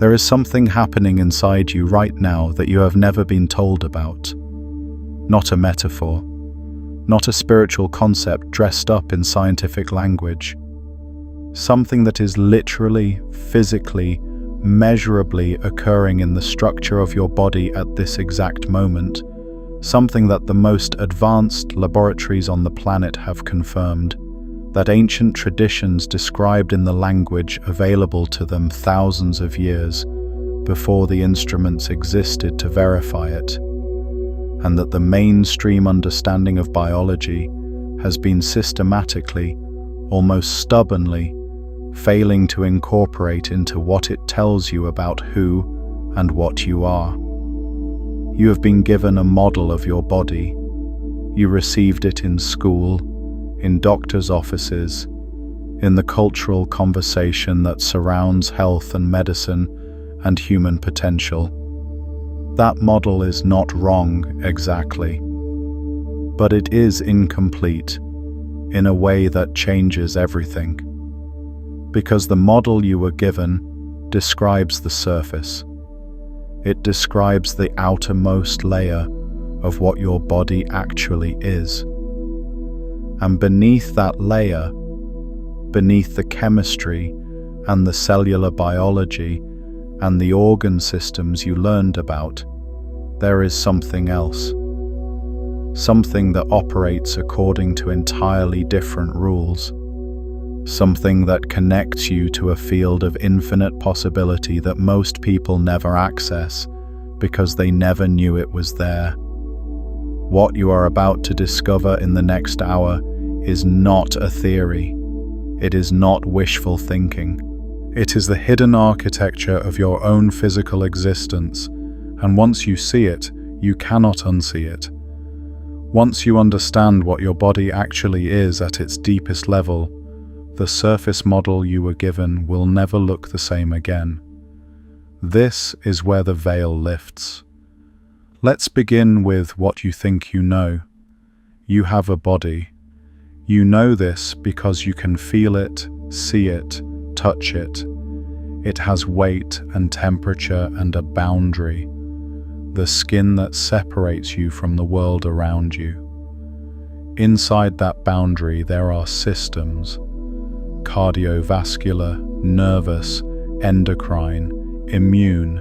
There is something happening inside you right now that you have never been told about. Not a metaphor, not a spiritual concept dressed up in scientific language. Something that is literally, physically, measurably occurring in the structure of your body at this exact moment. Something that the most advanced laboratories on the planet have confirmed, that ancient traditions described in the language available to them thousands of years before the instruments existed to verify it, and that the mainstream understanding of biology has been systematically, almost stubbornly, failing to incorporate into what it tells you about who and what you are. You have been given a model of your body. You received it in school, in doctors' offices, in the cultural conversation that surrounds health and medicine and human potential. That model is not wrong exactly, but it is incomplete in a way that changes everything. Because the model you were given describes the surface. It describes the outermost layer of what your body actually is. And beneath that layer, beneath the chemistry and the cellular biology and the organ systems you learned about, there is something else. Something that operates according to entirely different rules. Something that connects you to a field of infinite possibility that most people never access because they never knew it was there. What you are about to discover in the next hour is not a theory. It is not wishful thinking. It is the hidden architecture of your own physical existence, and once you see it, you cannot unsee it. Once you understand what your body actually is at its deepest level, the surface model you were given will never look the same again. This is where the veil lifts. Let's begin with what you think you know. You have a body. You know this because you can feel it, see it, touch it. It has weight and temperature and a boundary, the skin that separates you from the world around you. Inside that boundary there are systems: cardiovascular, nervous, endocrine, immune,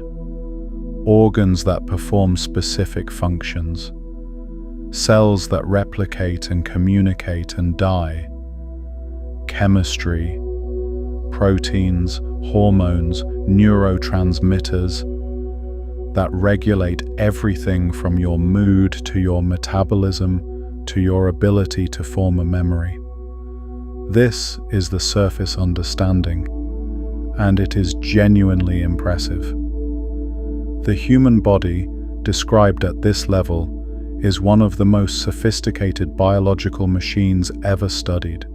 organs that perform specific functions, cells that replicate and communicate and die, chemistry, proteins, hormones, neurotransmitters that regulate everything from your mood to your metabolism to your ability to form a memory. This is the surface understanding, and it is genuinely impressive. The human body, described at this level, is one of the most sophisticated biological machines ever studied.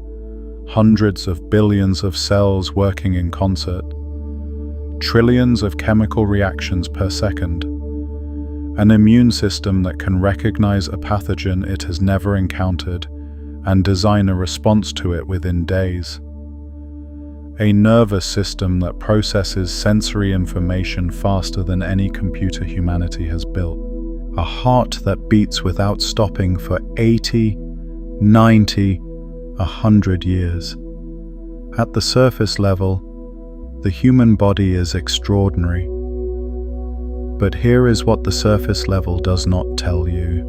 Hundreds of billions of cells working in concert, trillions of chemical reactions per second, an immune system that can recognize a pathogen it has never encountered and design a response to it within days. A nervous system that processes sensory information faster than any computer humanity has built. A heart that beats without stopping for 80, 90, 100 years. At the surface level, the human body is extraordinary. But here is what the surface level does not tell you.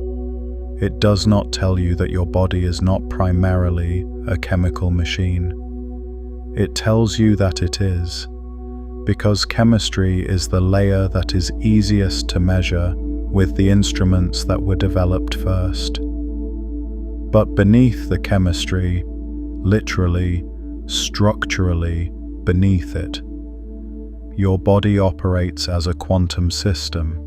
It does not tell you that your body is not primarily a chemical machine. It tells you that it is, because chemistry is the layer that is easiest to measure with the instruments that were developed first. But beneath the chemistry, literally, structurally beneath it, your body operates as a quantum system.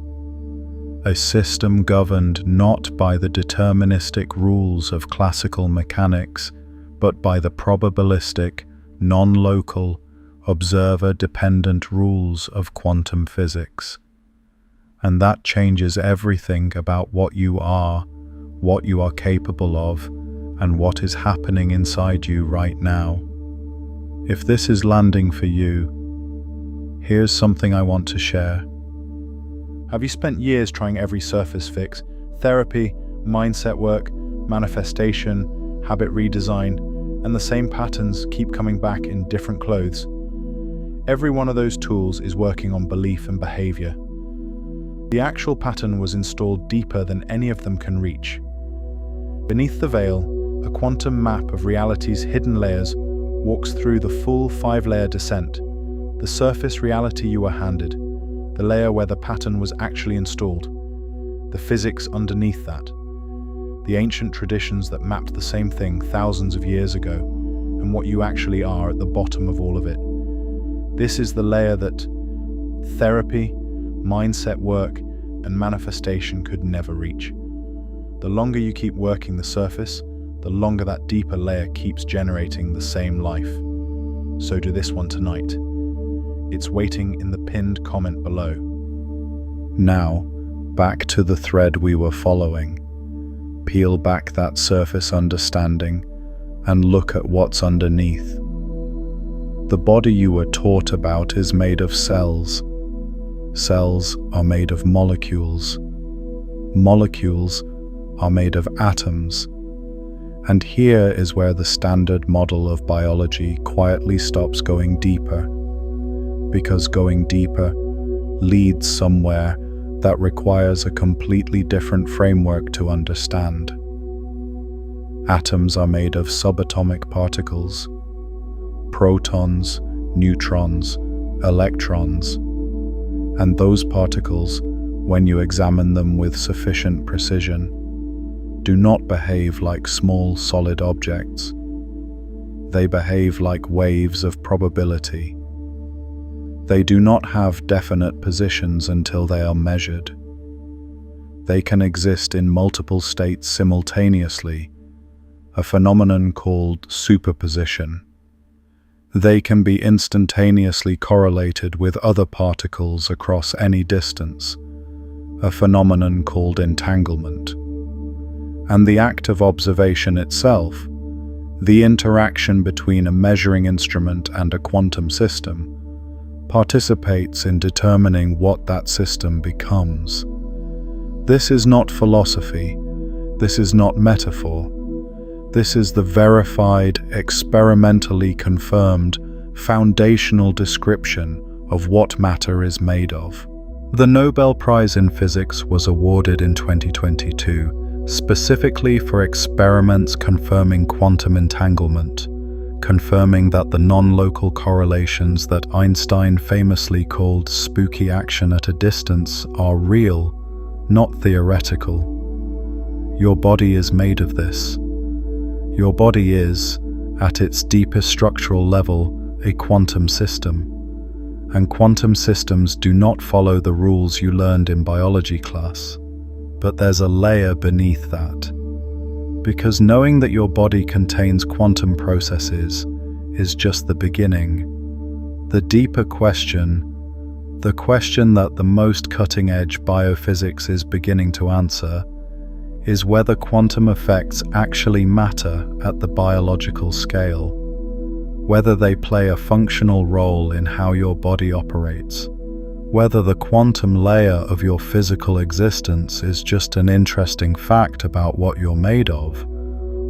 A system governed not by the deterministic rules of classical mechanics, but by the probabilistic, non-local, observer-dependent rules of quantum physics. And that changes everything about what you are capable of, and what is happening inside you right now. If this is landing for you, here's something I want to share. Have you spent years trying every surface fix, therapy, mindset work, manifestation, habit redesign, and the same patterns keep coming back in different clothes? Every one of those tools is working on belief and behavior. The actual pattern was installed deeper than any of them can reach. Beneath the veil, a quantum map of reality's hidden layers walks through the full 5-layer descent. The surface reality you were handed, the layer where the pattern was actually installed, the physics underneath that, the ancient traditions that mapped the same thing thousands of years ago, and what you actually are at the bottom of all of it. This is the layer that therapy, mindset work, and manifestation could never reach. The longer you keep working the surface, the longer that deeper layer keeps generating the same life. So do this one tonight. It's waiting in the pinned comment below. Now, back to the thread we were following. Peel back that surface understanding and look at what's underneath. The body you were taught about is made of cells. Cells are made of molecules. Molecules are made of atoms. And here is where the standard model of biology quietly stops going deeper. Because going deeper leads somewhere that requires a completely different framework to understand. Atoms are made of subatomic particles, protons, neutrons, electrons, and those particles, when you examine them with sufficient precision, do not behave like small solid objects. They behave like waves of probability. They do not have definite positions until they are measured. They can exist in multiple states simultaneously, a phenomenon called superposition. They can be instantaneously correlated with other particles across any distance, a phenomenon called entanglement. And the act of observation itself, the interaction between a measuring instrument and a quantum system, participates in determining what that system becomes. This is not philosophy. This is not metaphor. This is the verified, experimentally confirmed, foundational description of what matter is made of. The Nobel Prize in Physics was awarded in 2022, specifically for experiments confirming quantum entanglement, confirming that the non-local correlations that Einstein famously called spooky action at a distance are real, not theoretical. Your body is made of this. Your body is, at its deepest structural level, a quantum system. And quantum systems do not follow the rules you learned in biology class. But there's a layer beneath that. Because knowing that your body contains quantum processes is just the beginning. The deeper question, the question that the most cutting-edge biophysics is beginning to answer, is whether quantum effects actually matter at the biological scale, whether they play a functional role in how your body operates, whether the quantum layer of your physical existence is just an interesting fact about what you're made of,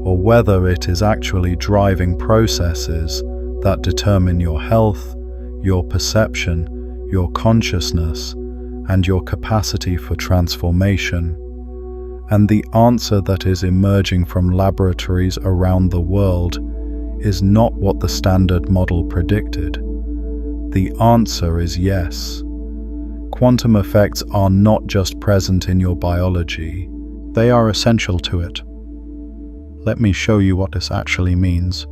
or whether it is actually driving processes that determine your health, your perception, your consciousness, and your capacity for transformation. And the answer that is emerging from laboratories around the world is not what the standard model predicted. The answer is yes. Quantum effects are not just present in your biology, they are essential to it. Let me show you what this actually means,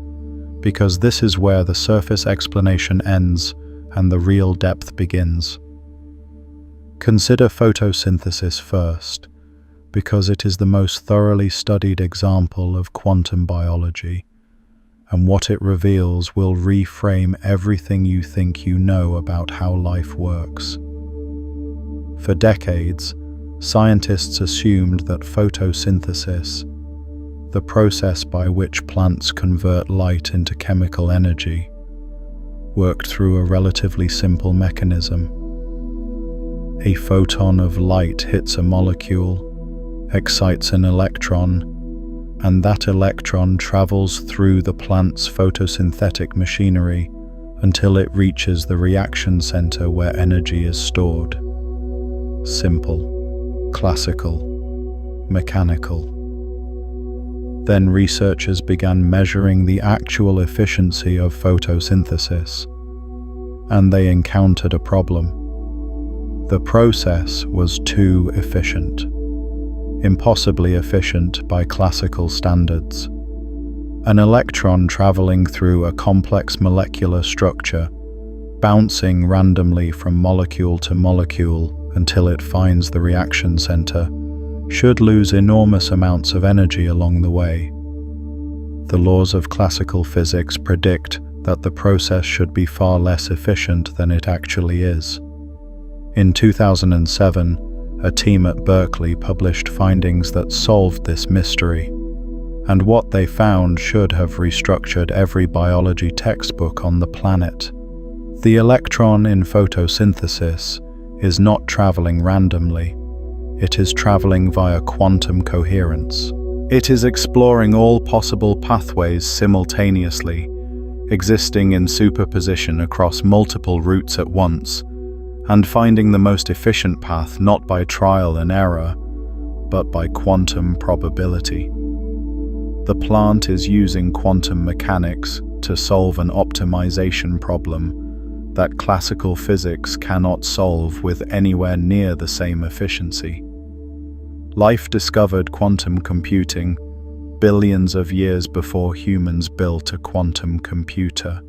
because this is where the surface explanation ends and the real depth begins. Consider photosynthesis first, because it is the most thoroughly studied example of quantum biology, and what it reveals will reframe everything you think you know about how life works. For decades, scientists assumed that photosynthesis, the process by which plants convert light into chemical energy, worked through a relatively simple mechanism. A photon of light hits a molecule, excites an electron, and that electron travels through the plant's photosynthetic machinery until it reaches the reaction center where energy is stored. Simple, classical, mechanical. Then researchers began measuring the actual efficiency of photosynthesis, and they encountered a problem. The process was too efficient, impossibly efficient by classical standards. An electron traveling through a complex molecular structure, bouncing randomly from molecule to molecule until it finds the reaction center, should lose enormous amounts of energy along the way. The laws of classical physics predict that the process should be far less efficient than it actually is. In 2007, a team at Berkeley published findings that solved this mystery, and what they found should have restructured every biology textbook on the planet. The electron in photosynthesis is not traveling randomly. It is traveling via quantum coherence. It is exploring all possible pathways simultaneously, existing in superposition across multiple routes at once, and finding the most efficient path not by trial and error, but by quantum probability. The plant is using quantum mechanics to solve an optimization problem that classical physics cannot solve with anywhere near the same efficiency. Life discovered quantum computing billions of years before humans built a quantum computer.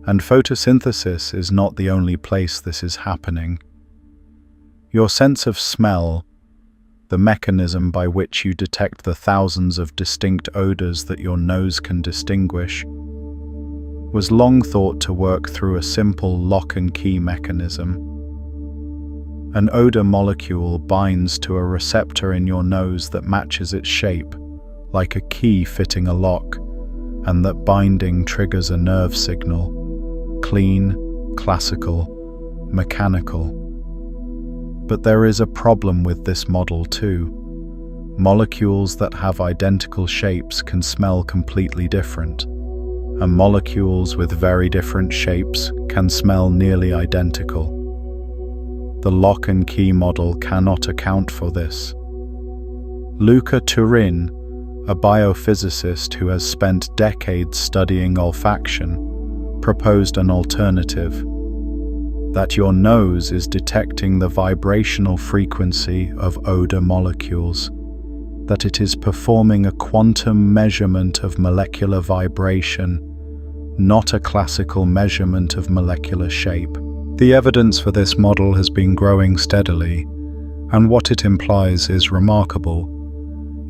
And photosynthesis is not the only place this is happening. Your sense of smell, the mechanism by which you detect the thousands of distinct odors that your nose can distinguish, was long thought to work through a simple lock and key mechanism. An odor molecule binds to a receptor in your nose that matches its shape, like a key fitting a lock, and that binding triggers a nerve signal. Clean, classical, mechanical. But there is a problem with this model too. Molecules that have identical shapes can smell completely different, and molecules with very different shapes can smell nearly identical. The lock and key model cannot account for this. Luca Turin, a biophysicist who has spent decades studying olfaction, proposed an alternative: that your nose is detecting the vibrational frequency of odor molecules, that it is performing a quantum measurement of molecular vibration, not a classical measurement of molecular shape. The evidence for this model has been growing steadily, and what it implies is remarkable.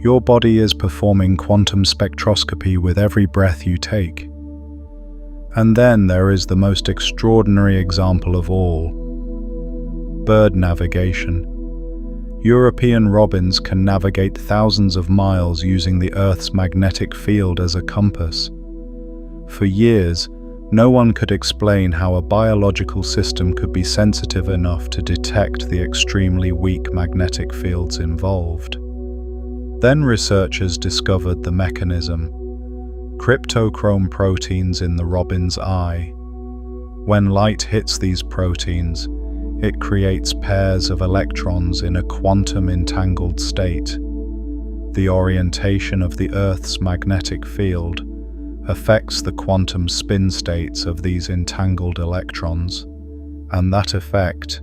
Your body is performing quantum spectroscopy with every breath you take. And then there is the most extraordinary example of all: bird navigation. European robins can navigate thousands of miles using the Earth's magnetic field as a compass. For years, no one could explain how a biological system could be sensitive enough to detect the extremely weak magnetic fields involved. Then researchers discovered the mechanism: cryptochrome proteins in the robin's eye. When light hits these proteins, it creates pairs of electrons in a quantum entangled state. The orientation of the Earth's magnetic field affects the quantum spin states of these entangled electrons, and that effect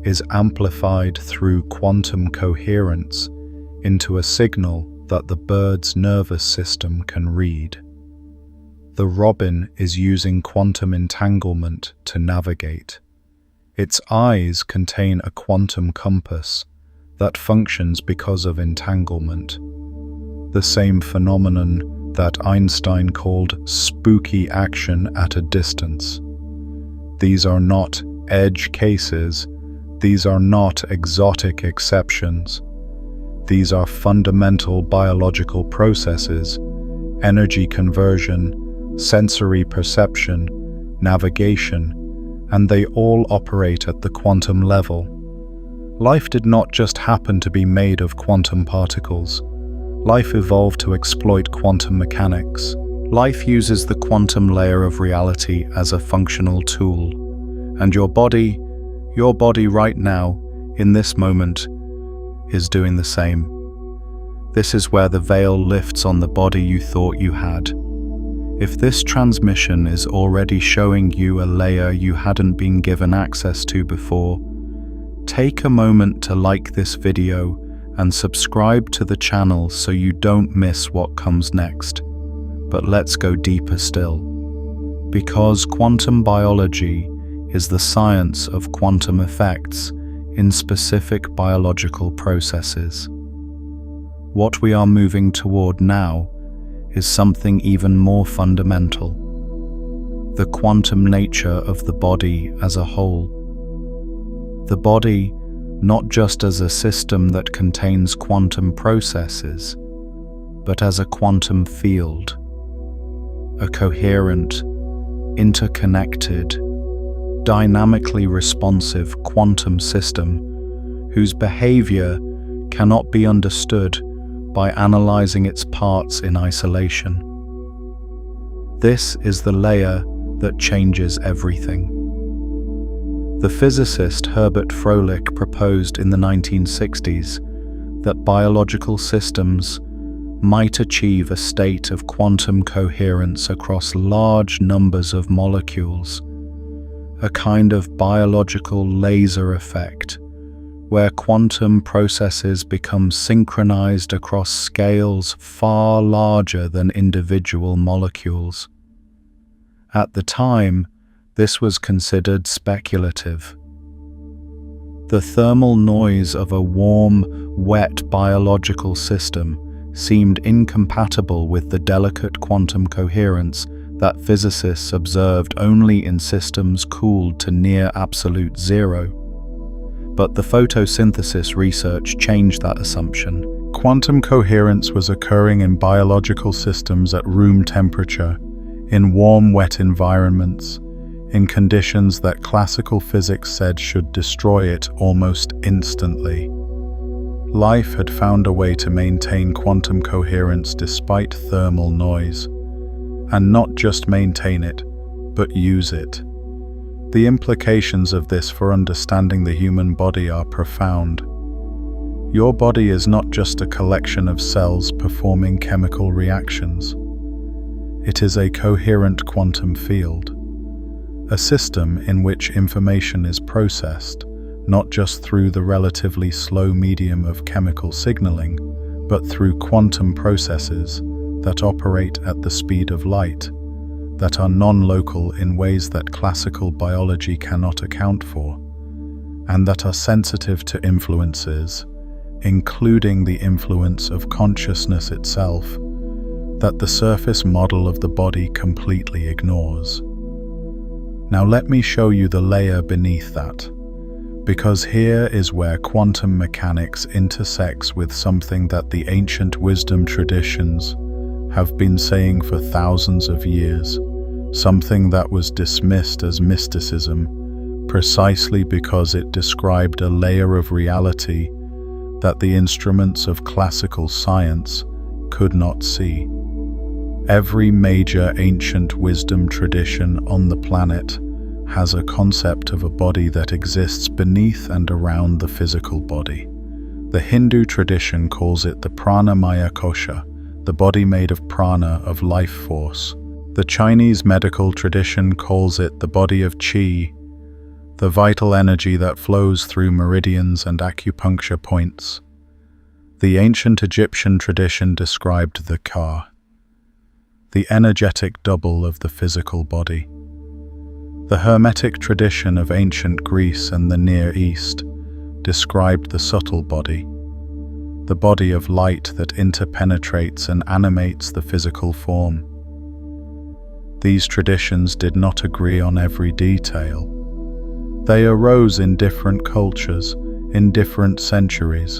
is amplified through quantum coherence into a signal that the bird's nervous system can read. The robin is using quantum entanglement to navigate. Its eyes contain a quantum compass that functions because of entanglement, the same phenomenon that Einstein called spooky action at a distance. These are not edge cases. These are not exotic exceptions. These are fundamental biological processes: energy conversion, sensory perception, navigation, and they all operate at the quantum level. Life did not just happen to be made of quantum particles. Life evolved to exploit quantum mechanics. Life uses the quantum layer of reality as a functional tool. And your body right now, in this moment, is doing the same. This is where the veil lifts on the body you thought you had. If this transmission is already showing you a layer you hadn't been given access to before, take a moment to like this video and subscribe to the channel so you don't miss what comes next. But let's go deeper still. Because quantum biology is the science of quantum effects in specific biological processes. What we are moving toward now is something even more fundamental: the quantum nature of the body as a whole. The body not just as a system that contains quantum processes, but as a quantum field, a coherent, interconnected, dynamically responsive quantum system whose behavior cannot be understood by analyzing its parts in isolation. This is the layer that changes everything. The physicist Herbert Froelich proposed in the 1960s that biological systems might achieve a state of quantum coherence across large numbers of molecules, a kind of biological laser effect, where quantum processes become synchronized across scales far larger than individual molecules. At the time, this was considered speculative. The thermal noise of a warm, wet biological system seemed incompatible with the delicate quantum coherence that physicists observed only in systems cooled to near absolute zero. But the photosynthesis research changed that assumption. Quantum coherence was occurring in biological systems at room temperature, in warm, wet environments, in conditions that classical physics said should destroy it almost instantly. Life had found a way to maintain quantum coherence despite thermal noise, and not just maintain it, but use it. The implications of this for understanding the human body are profound. Your body is not just a collection of cells performing chemical reactions. It is a coherent quantum field, a system in which information is processed, not just through the relatively slow medium of chemical signaling, but through quantum processes that operate at the speed of light, that are non-local in ways that classical biology cannot account for, and that are sensitive to influences, including the influence of consciousness itself, that the surface model of the body completely ignores. Now let me show you the layer beneath that, because here is where quantum mechanics intersects with something that the ancient wisdom traditions have been saying for thousands of years, something that was dismissed as mysticism precisely because it described a layer of reality that the instruments of classical science could not see. Every major ancient wisdom tradition on the planet has a concept of a body that exists beneath and around the physical body. The Hindu tradition calls it the pranamaya kosha, the body made of prana, of life force. The Chinese medical tradition calls it the body of qi, the vital energy that flows through meridians and acupuncture points. The ancient Egyptian tradition described the ka, the energetic double of the physical body. The Hermetic tradition of ancient Greece and the Near East described the subtle body, the body of light that interpenetrates and animates the physical form. These traditions did not agree on every detail. They arose in different cultures, in different centuries,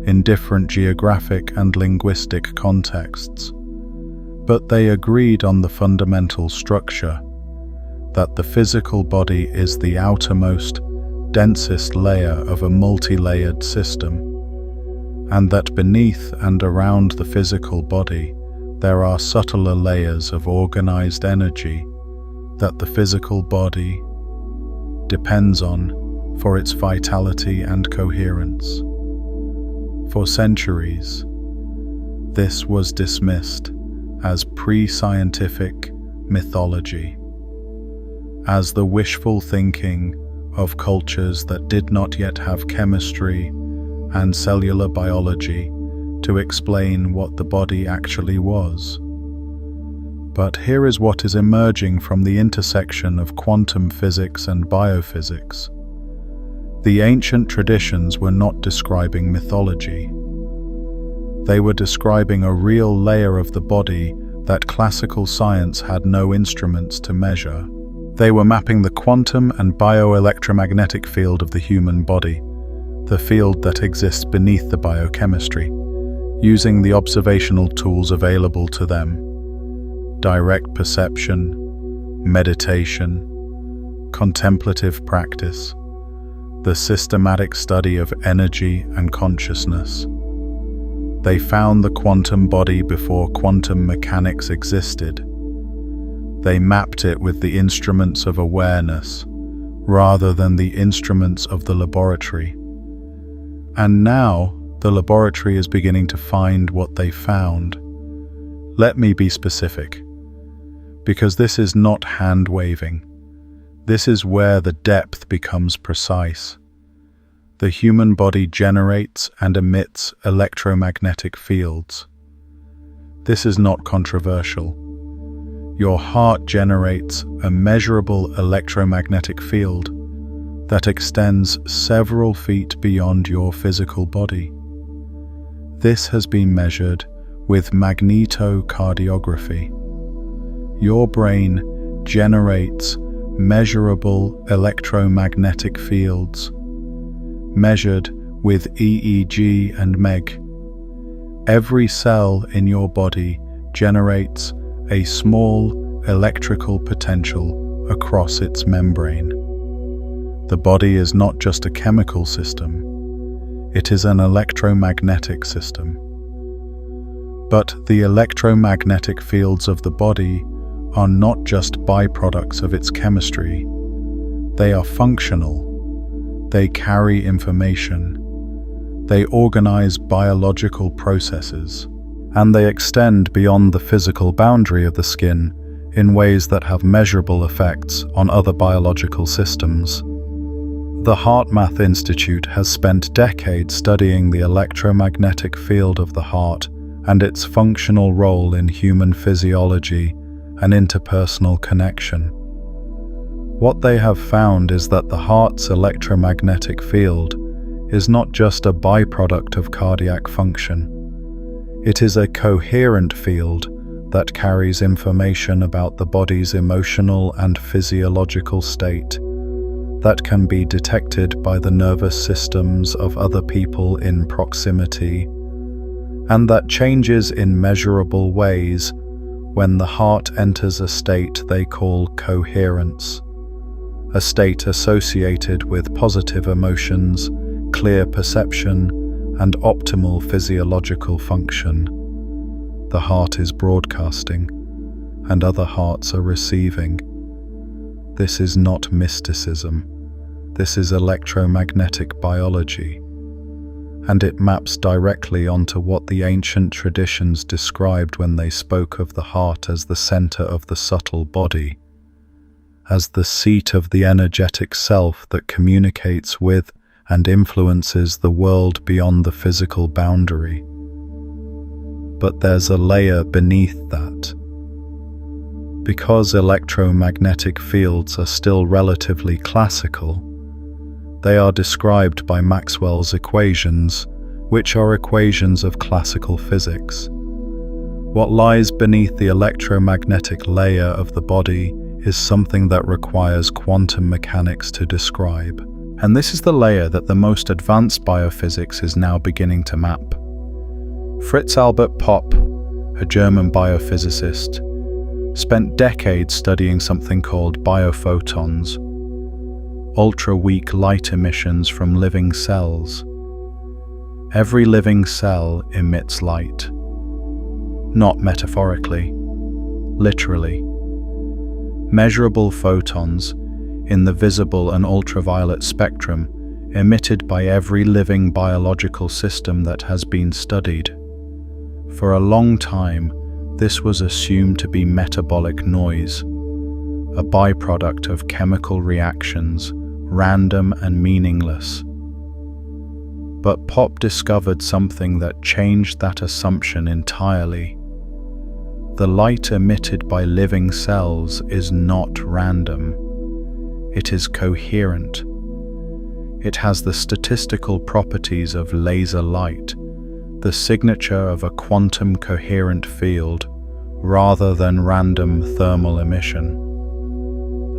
in different geographic and linguistic contexts. But they agreed on the fundamental structure. that the physical body is the outermost, densest layer of a multi-layered system, and that beneath and around the physical body there are subtler layers of organized energy that the physical body depends on for its vitality and coherence. For centuries, this was dismissed as pre-scientific mythology, as the wishful thinking of cultures that did not yet have chemistry and cellular biology to explain what the body actually was. But here is what is emerging from the intersection of quantum physics and biophysics. The ancient traditions were not describing mythology. They were describing a real layer of the body that classical science had no instruments to measure. They were mapping the quantum and bioelectromagnetic field of the human body, the field that exists beneath the biochemistry, using the observational tools available to them: direct perception, meditation, contemplative practice, the systematic study of energy and consciousness. They found the quantum body before quantum mechanics existed. They mapped it with the instruments of awareness rather than the instruments of the laboratory. And now the laboratory is beginning to find what they found. Let me be specific, because this is not hand-waving. This is where the depth becomes precise. The human body generates and emits electromagnetic fields. This is not controversial. Your heart generates a measurable electromagnetic field that extends several feet beyond your physical body. This has been measured with magnetocardiography. Your brain generates measurable electromagnetic fields, measured with EEG and MEG. Every cell in your body generates a small electrical potential across its membrane. The body is not just a chemical system, it is an electromagnetic system. But the electromagnetic fields of the body are not just byproducts of its chemistry. They are functional. They carry information. They organize biological processes, and they extend beyond the physical boundary of the skin in ways that have measurable effects on other biological systems. The HeartMath Institute has spent decades studying the electromagnetic field of the heart and its functional role in human physiology and interpersonal connection. What they have found is that the heart's electromagnetic field is not just a byproduct of cardiac function. It is a coherent field that carries information about the body's emotional and physiological state that can be detected by the nervous systems of other people in proximity, and that changes in measurable ways when the heart enters a state they call coherence, a state associated with positive emotions, clear perception, and optimal physiological function. The heart is broadcasting, and other hearts are receiving. This is not mysticism. This is electromagnetic biology, and it maps directly onto what the ancient traditions described when they spoke of the heart as the center of the subtle body, as the seat of the energetic self that communicates with and influences the world beyond the physical boundary. But there's a layer beneath that. Because electromagnetic fields are still relatively classical, they are described by Maxwell's equations, which are equations of classical physics. What lies beneath the electromagnetic layer of the body is something that requires quantum mechanics to describe. And this is the layer that the most advanced biophysics is now beginning to map. Fritz Albert Popp, a German biophysicist, spent decades studying something called biophotons, ultra-weak light emissions from living cells. Every living cell emits light. Not metaphorically, literally. Measurable photons in the visible and ultraviolet spectrum emitted by every living biological system that has been studied. For a long time, this was assumed to be metabolic noise, a byproduct of chemical reactions, random and meaningless. But Pop discovered something that changed that assumption entirely. The light emitted by living cells is not random. It is coherent. It has the statistical properties of laser light, the signature of a quantum coherent field, rather than random thermal emission.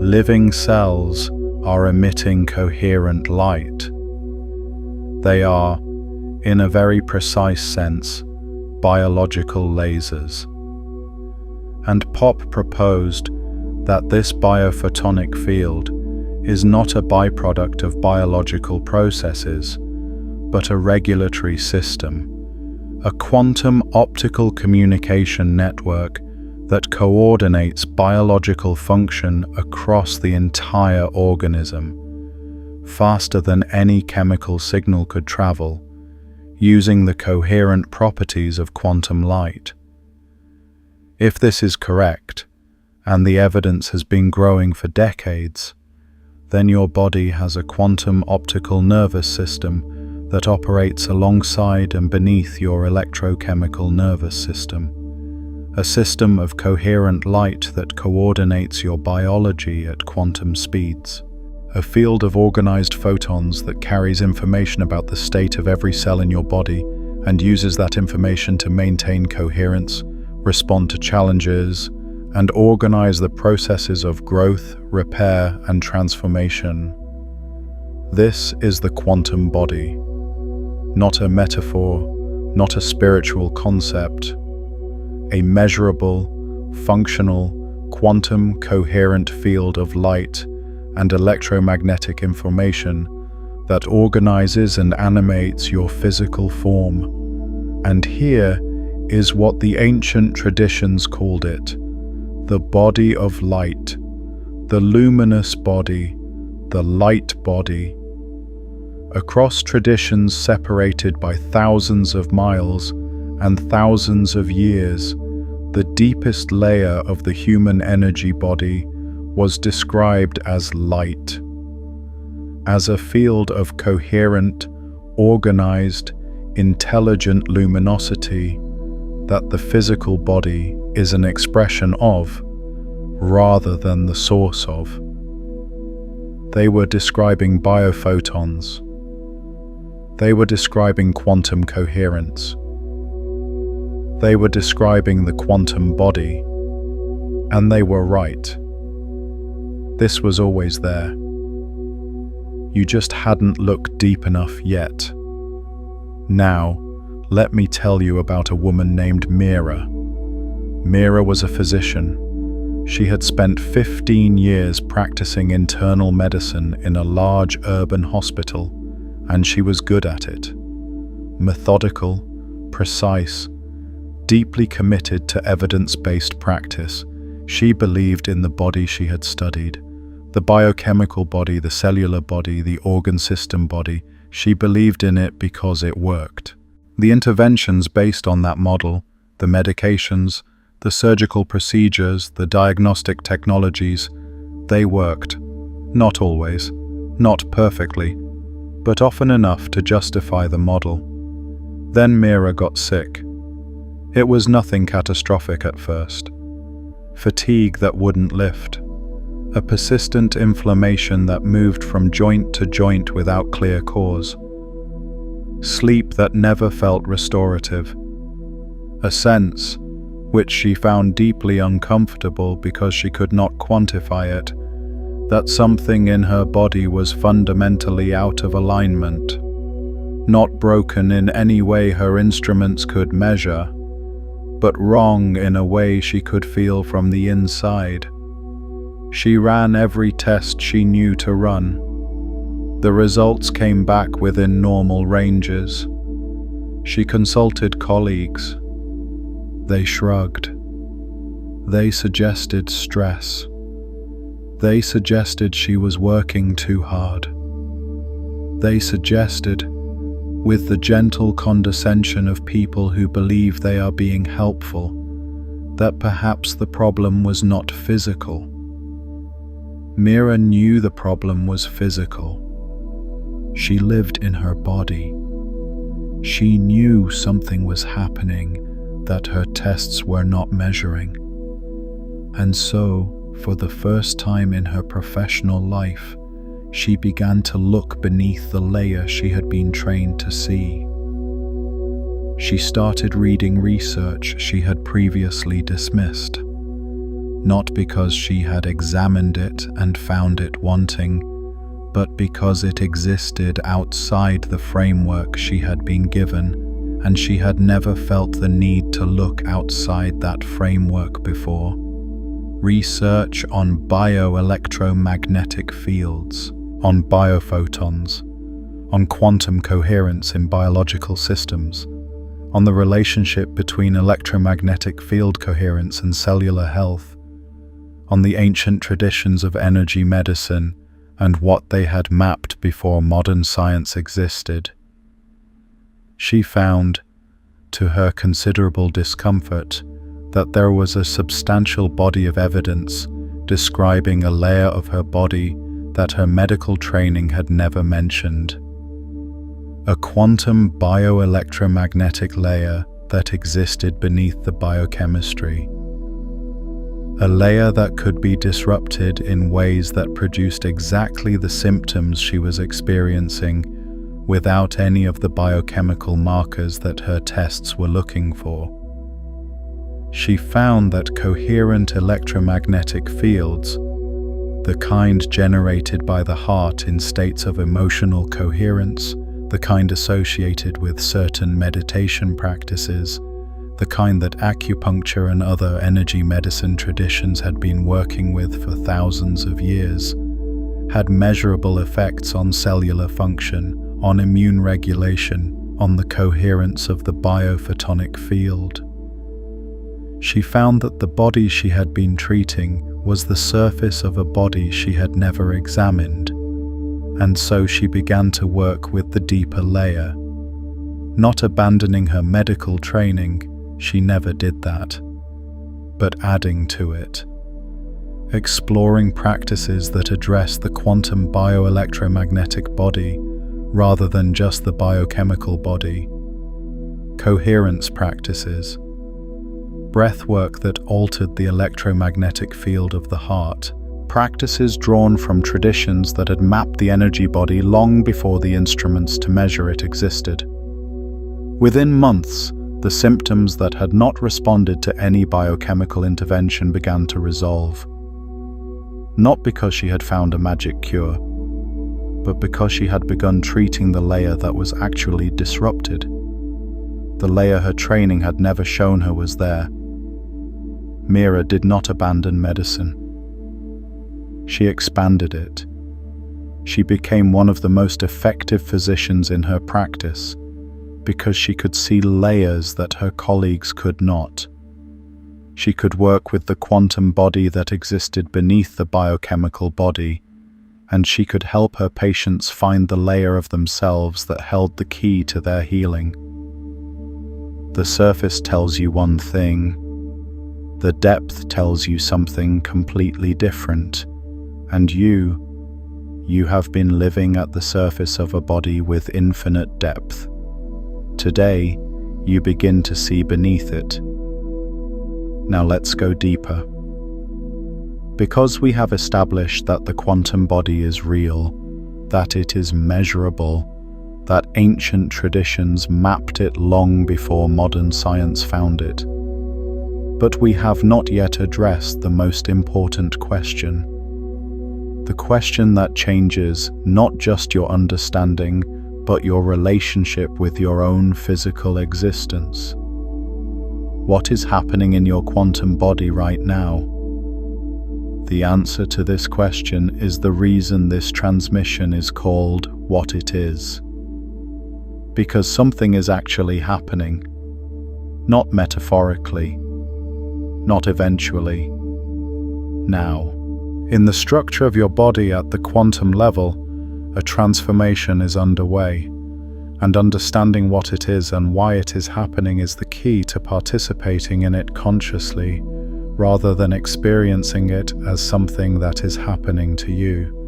Living cells are emitting coherent light. They are, in a very precise sense, biological lasers. And Pop proposed that this biophotonic field is not a byproduct of biological processes, but a regulatory system, a quantum optical communication network that coordinates biological function across the entire organism, faster than any chemical signal could travel, using the coherent properties of quantum light. If this is correct, and the evidence has been growing for decades, then your body has a quantum optical nervous system that operates alongside and beneath your electrochemical nervous system, a system of coherent light that coordinates your biology at quantum speeds. A field of organized photons that carries information about the state of every cell in your body and uses that information to maintain coherence, respond to challenges, and organize the processes of growth, repair, and transformation. This is the quantum body. Not a metaphor, not a spiritual concept. A measurable, functional, quantum coherent field of light and electromagnetic information that organizes and animates your physical form. And here is what the ancient traditions called it: the body of light, the luminous body, the light body. Across traditions separated by thousands of miles and thousands of years, the deepest layer of the human energy body was described as light, as a field of coherent, organized, intelligent luminosity that the physical body is an expression of, rather than the source of. They were describing biophotons. They were describing quantum coherence. They were describing the quantum body, and they were right. This was always there. You just hadn't looked deep enough yet. Now, let me tell you about a woman named Mira. Mira was a physician. She had spent 15 years practicing internal medicine in a large urban hospital, and she was good at it. Methodical, precise, deeply committed to evidence-based practice, she believed in the body she had studied. The biochemical body, the cellular body, the organ system body. She believed in it because it worked. The interventions based on that model, the medications, the surgical procedures, the diagnostic technologies, they worked. Not always, not perfectly, but often enough to justify the model. Then Mira got sick. It was nothing catastrophic at first. Fatigue that wouldn't lift. A persistent inflammation that moved from joint to joint without clear cause. Sleep that never felt restorative. A sense, which she found deeply uncomfortable because she could not quantify it, that something in her body was fundamentally out of alignment, not broken in any way her instruments could measure, but wrong in a way she could feel from the inside. She ran every test she knew to run. The results came back within normal ranges. She consulted colleagues. They shrugged. They suggested stress. They suggested she was working too hard. They suggested, with the gentle condescension of people who believe they are being helpful, that perhaps the problem was not physical. Mira knew the problem was physical. She lived in her body. She knew something was happening that her tests were not measuring. And so, for the first time in her professional life, she began to look beneath the layer she had been trained to see. She started reading research she had previously dismissed, not because she had examined it and found it wanting, but because it existed outside the framework she had been given, and she had never felt the need to look outside that framework before. Research on bioelectromagnetic fields, on biophotons, on quantum coherence in biological systems, on the relationship between electromagnetic field coherence and cellular health, on the ancient traditions of energy medicine and what they had mapped before modern science existed. She found, to her considerable discomfort, that there was a substantial body of evidence describing a layer of her body that her medical training had never mentioned. A quantum bioelectromagnetic layer that existed beneath the biochemistry. A layer that could be disrupted in ways that produced exactly the symptoms she was experiencing without any of the biochemical markers that her tests were looking for. She found that coherent electromagnetic fields, the kind generated by the heart in states of emotional coherence, the kind associated with certain meditation practices, the kind that acupuncture and other energy medicine traditions had been working with for thousands of years, had measurable effects on cellular function, on immune regulation, on the coherence of the biophotonic field. She found that the body she had been treating was the surface of a body she had never examined, and so she began to work with the deeper layer. Not abandoning her medical training, she never did that, but adding to it. Exploring practices that address the quantum bioelectromagnetic body rather than just the biochemical body. Coherence practices. Breathwork that altered the electromagnetic field of the heart. Practices drawn from traditions that had mapped the energy body long before the instruments to measure it existed. Within months, the symptoms that had not responded to any biochemical intervention began to resolve. Not because she had found a magic cure, but because she had begun treating the layer that was actually disrupted. The layer her training had never shown her was there. Mira did not abandon medicine. She expanded it. She became one of the most effective physicians in her practice because she could see layers that her colleagues could not. She could work with the quantum body that existed beneath the biochemical body, and she could help her patients find the layer of themselves that held the key to their healing. The surface tells you one thing. The depth tells you something completely different, and you have been living at the surface of a body with infinite depth. Today, you begin to see beneath it. Now let's go deeper. Because we have established that the quantum body is real, that it is measurable, that ancient traditions mapped it long before modern science found it. But we have not yet addressed the most important question. The question that changes not just your understanding, but your relationship with your own physical existence. What is happening in your quantum body right now? The answer to this question is the reason this transmission is called what it is. Because something is actually happening, not metaphorically, not eventually, now. In the structure of your body at the quantum level, a transformation is underway, and understanding what it is and why it is happening is the key to participating in it consciously, rather than experiencing it as something that is happening to you.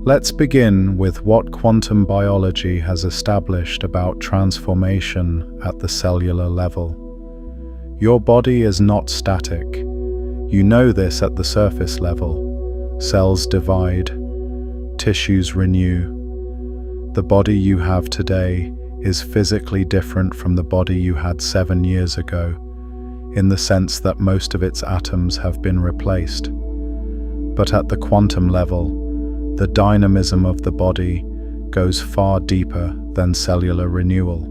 Let's begin with what quantum biology has established about transformation at the cellular level. Your body is not static. You know this at the surface level. Cells divide, tissues renew. The body you have today is physically different from the body you had 7 years ago, in the sense that most of its atoms have been replaced. But at the quantum level, the dynamism of the body goes far deeper than cellular renewal.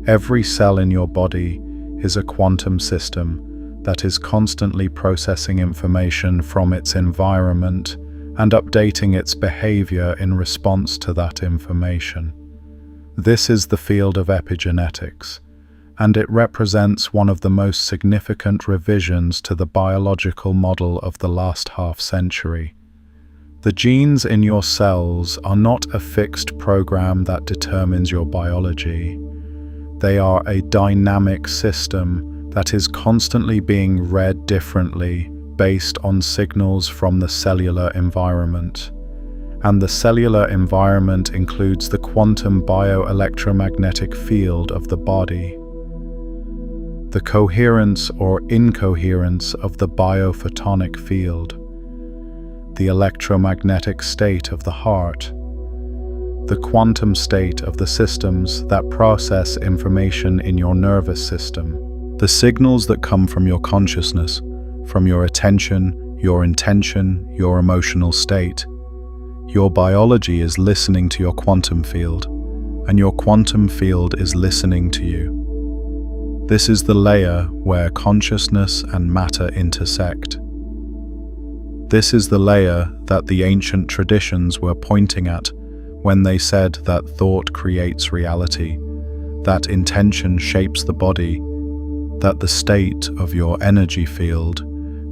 Every cell in your body is a quantum system that is constantly processing information from its environment and updating its behavior in response to that information. This is the field of epigenetics, and it represents one of the most significant revisions to the biological model of the last half-century. The genes in your cells are not a fixed program that determines your biology. They are a dynamic system that is constantly being read differently based on signals from the cellular environment. And the cellular environment includes the quantum bioelectromagnetic field of the body, the coherence or incoherence of the biophotonic field, the electromagnetic state of the heart, the quantum state of the systems that process information in your nervous system, the signals that come from your consciousness, from your attention, your intention, your emotional state. Your biology is listening to your quantum field, and your quantum field is listening to you. This is the layer where consciousness and matter intersect. This is the layer that the ancient traditions were pointing at when they said that thought creates reality, that intention shapes the body, that the state of your energy field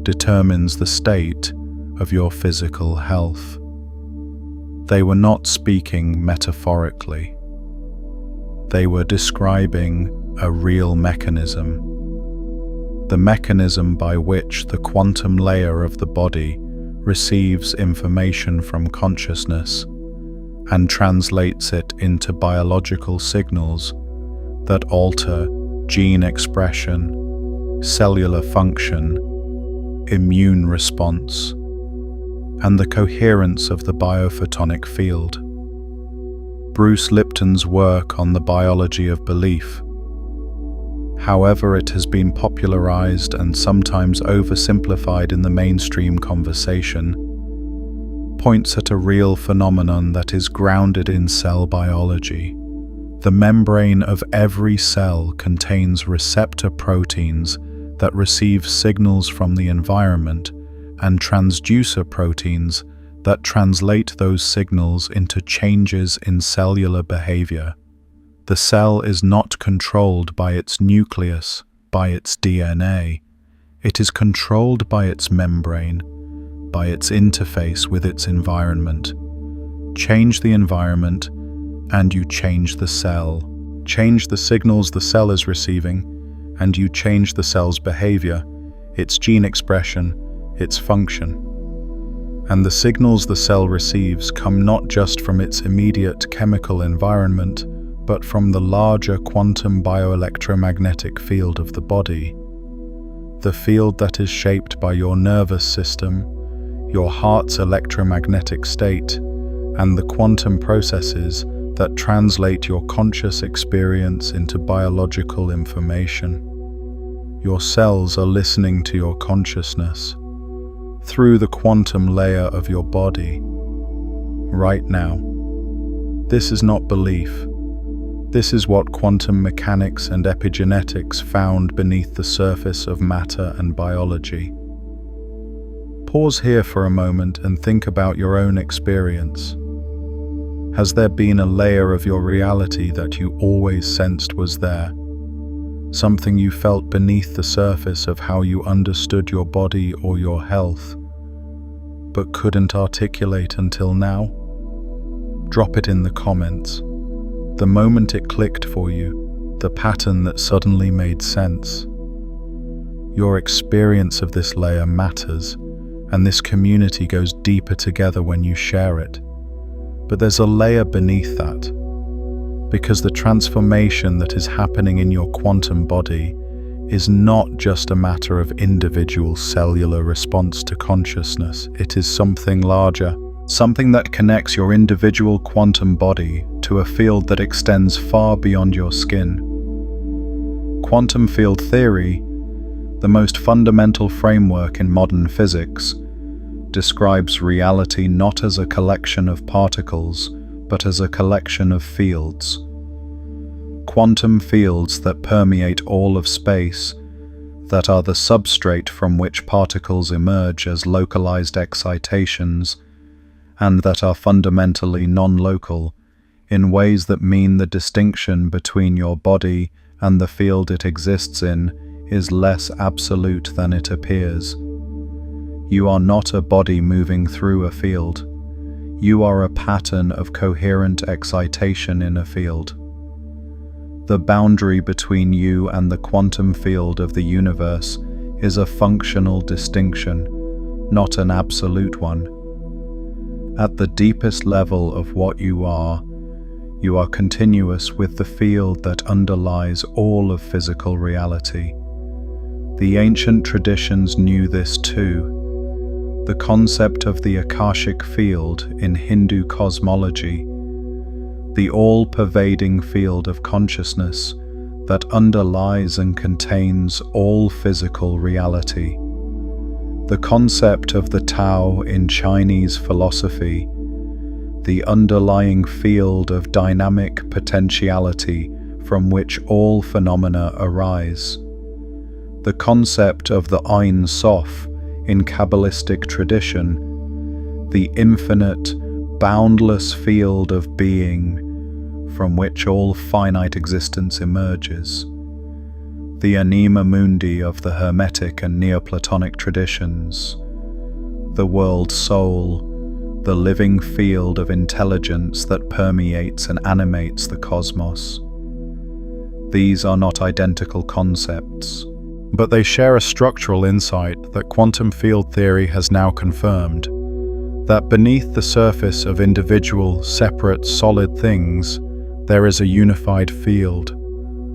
determines the state of your physical health. They were not speaking metaphorically. They were describing a real mechanism, the mechanism by which the quantum layer of the body receives information from consciousness and translates it into biological signals that alter gene expression, cellular function, immune response, and the coherence of the biophotonic field. Bruce Lipton's work on the biology of belief, however it has been popularized and sometimes oversimplified in the mainstream conversation, points at a real phenomenon that is grounded in cell biology. The membrane of every cell contains receptor proteins that receive signals from the environment and transducer proteins that translate those signals into changes in cellular behavior. The cell is not controlled by its nucleus, by its DNA. It is controlled by its membrane, by its interface with its environment. Change the environment, and you change the cell. Change the signals the cell is receiving, and you change the cell's behavior, its gene expression, its function. And the signals the cell receives come not just from its immediate chemical environment, but from the larger quantum bioelectromagnetic field of the body. The field that is shaped by your nervous system, your heart's electromagnetic state, and the quantum processes that translate your conscious experience into biological information. Your cells are listening to your consciousness through the quantum layer of your body. Right now, this is not belief. This is what quantum mechanics and epigenetics found beneath the surface of matter and biology. Pause here for a moment and think about your own experience. Has there been a layer of your reality that you always sensed was there? Something you felt beneath the surface of how you understood your body or your health, but couldn't articulate until now? Drop it in the comments. The moment it clicked for you, the pattern that suddenly made sense. Your experience of this layer matters, and this community goes deeper together when you share it. But there's a layer beneath that, because the transformation that is happening in your quantum body is not just a matter of individual cellular response to consciousness. It is something larger, something that connects your individual quantum body to a field that extends far beyond your skin. Quantum field theory, the most fundamental framework in modern physics, describes reality not as a collection of particles, but as a collection of fields. Quantum fields that permeate all of space, that are the substrate from which particles emerge as localized excitations, and that are fundamentally non-local, in ways that mean the distinction between your body and the field it exists in is less absolute than it appears. You are not a body moving through a field. You are a pattern of coherent excitation in a field. The boundary between you and the quantum field of the universe is a functional distinction, not an absolute one. At the deepest level of what you are continuous with the field that underlies all of physical reality. The ancient traditions knew this too. The concept of the Akashic field in Hindu cosmology, the all-pervading field of consciousness that underlies and contains all physical reality. The concept of the Tao in Chinese philosophy, the underlying field of dynamic potentiality from which all phenomena arise. The concept of the Ein Sof in Kabbalistic tradition, the infinite, boundless field of being from which all finite existence emerges. The Anima Mundi of the Hermetic and Neoplatonic traditions, the world soul, the living field of intelligence that permeates and animates the cosmos. These are not identical concepts, but they share a structural insight that quantum field theory has now confirmed, that beneath the surface of individual, separate, solid things, there is a unified field,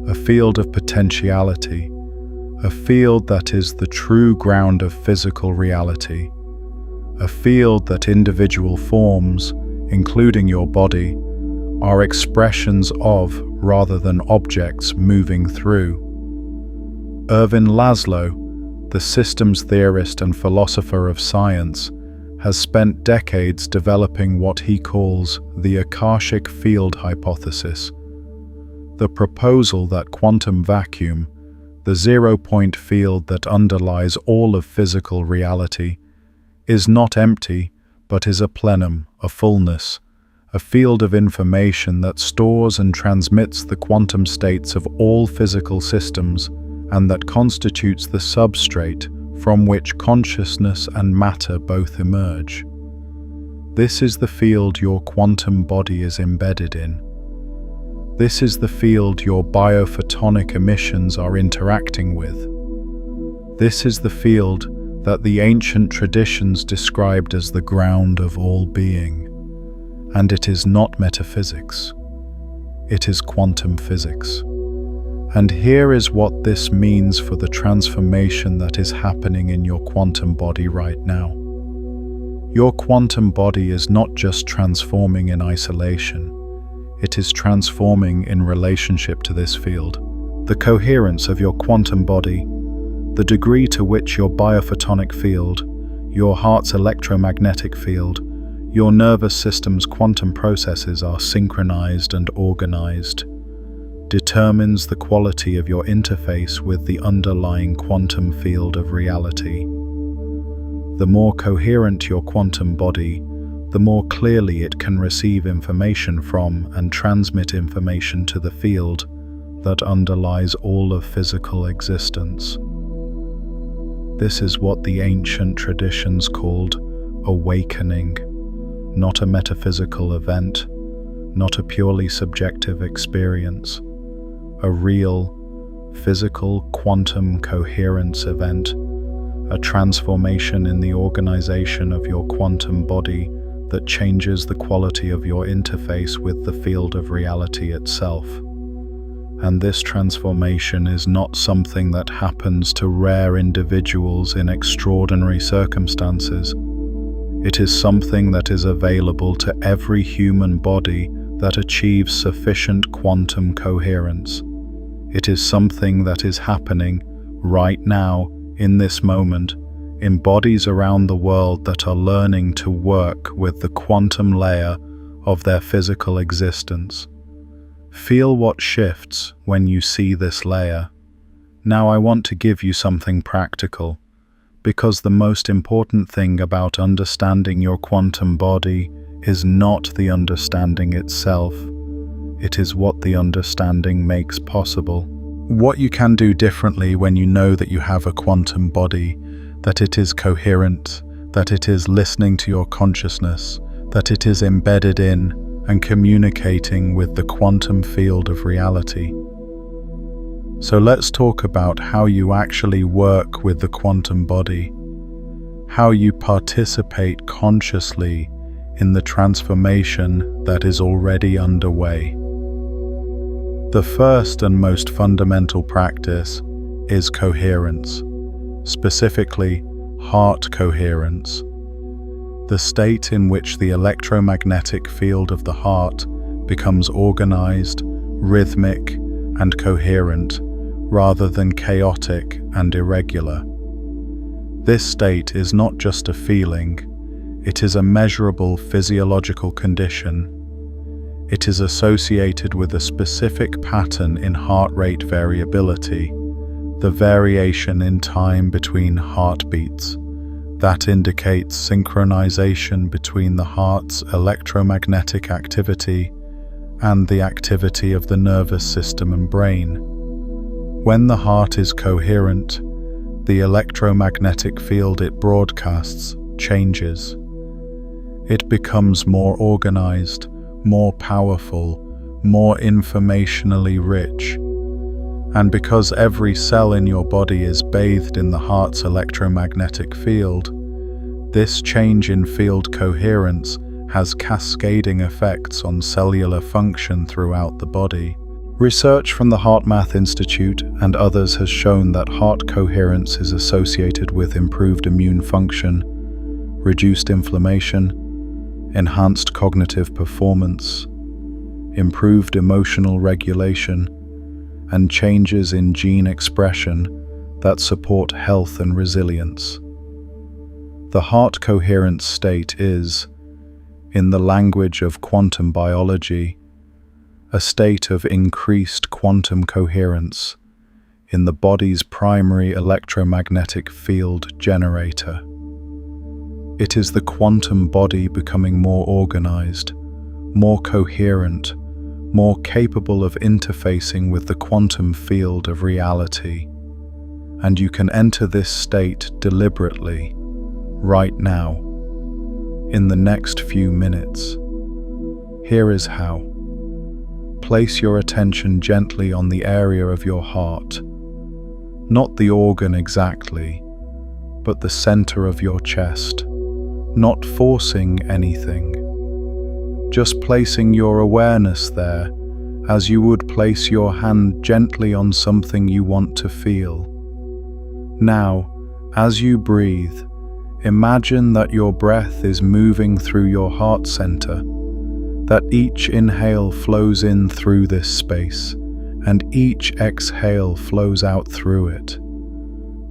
a field of potentiality, a field that is the true ground of physical reality, a field that individual forms, including your body, are expressions of rather than objects moving through. Ervin Laszlo, the systems theorist and philosopher of science, has spent decades developing what he calls the Akashic field hypothesis, the proposal that quantum vacuum, the zero-point field that underlies all of physical reality, is not empty, but is a plenum, a fullness, a field of information that stores and transmits the quantum states of all physical systems and that constitutes the substrate from which consciousness and matter both emerge. This is the field your quantum body is embedded in. This is the field your biophotonic emissions are interacting with. This is the field that the ancient traditions described as the ground of all being. And it is not metaphysics. It is quantum physics. And here is what this means for the transformation that is happening in your quantum body right now. Your quantum body is not just transforming in isolation. It is transforming in relationship to this field. The coherence of your quantum body, the degree to which your biophotonic field, your heart's electromagnetic field, your nervous system's quantum processes are synchronized and organized, determines the quality of your interface with the underlying quantum field of reality. The more coherent your quantum body, the more clearly it can receive information from and transmit information to the field that underlies all of physical existence. This is what the ancient traditions called awakening, not a metaphysical event, not a purely subjective experience, a real, physical quantum coherence event, a transformation in the organization of your quantum body that changes the quality of your interface with the field of reality itself. And this transformation is not something that happens to rare individuals in extraordinary circumstances. It is something that is available to every human body that achieves sufficient quantum coherence. It is something that is happening right now, in this moment, in bodies around the world that are learning to work with the quantum layer of their physical existence. Feel what shifts when you see this layer. Now I want to give you something practical, because the most important thing about understanding your quantum body is not the understanding itself. It is what the understanding makes possible. What you can do differently when you know that you have a quantum body, that it is coherent, that it is listening to your consciousness, that it is embedded in and communicating with the quantum field of reality. So let's talk about how you actually work with the quantum body, how you participate consciously in the transformation that is already underway. The first and most fundamental practice is coherence, specifically heart coherence, the state in which the electromagnetic field of the heart becomes organized, rhythmic, and coherent, rather than chaotic and irregular. This state is not just a feeling, it is a measurable physiological condition. It is associated with a specific pattern in heart rate variability, the variation in time between heartbeats. That indicates synchronization between the heart's electromagnetic activity and the activity of the nervous system and brain. When the heart is coherent, the electromagnetic field it broadcasts changes. It becomes more organized, more powerful, more informationally rich. And because every cell in your body is bathed in the heart's electromagnetic field, this change in field coherence has cascading effects on cellular function throughout the body. Research from the HeartMath Institute and others has shown that heart coherence is associated with improved immune function, reduced inflammation, enhanced cognitive performance, improved emotional regulation, and changes in gene expression that support health and resilience. The heart coherence state is, in the language of quantum biology, a state of increased quantum coherence in the body's primary electromagnetic field generator. It is the quantum body becoming more organized, more coherent, more capable of interfacing with the quantum field of reality. And you can enter this state deliberately, right now, in the next few minutes. Here is how. Place your attention gently on the area of your heart, not the organ exactly, but the center of your chest, not forcing anything. Just placing your awareness there as you would place your hand gently on something you want to feel. Now, as you breathe, imagine that your breath is moving through your heart center, that each inhale flows in through this space, and each exhale flows out through it.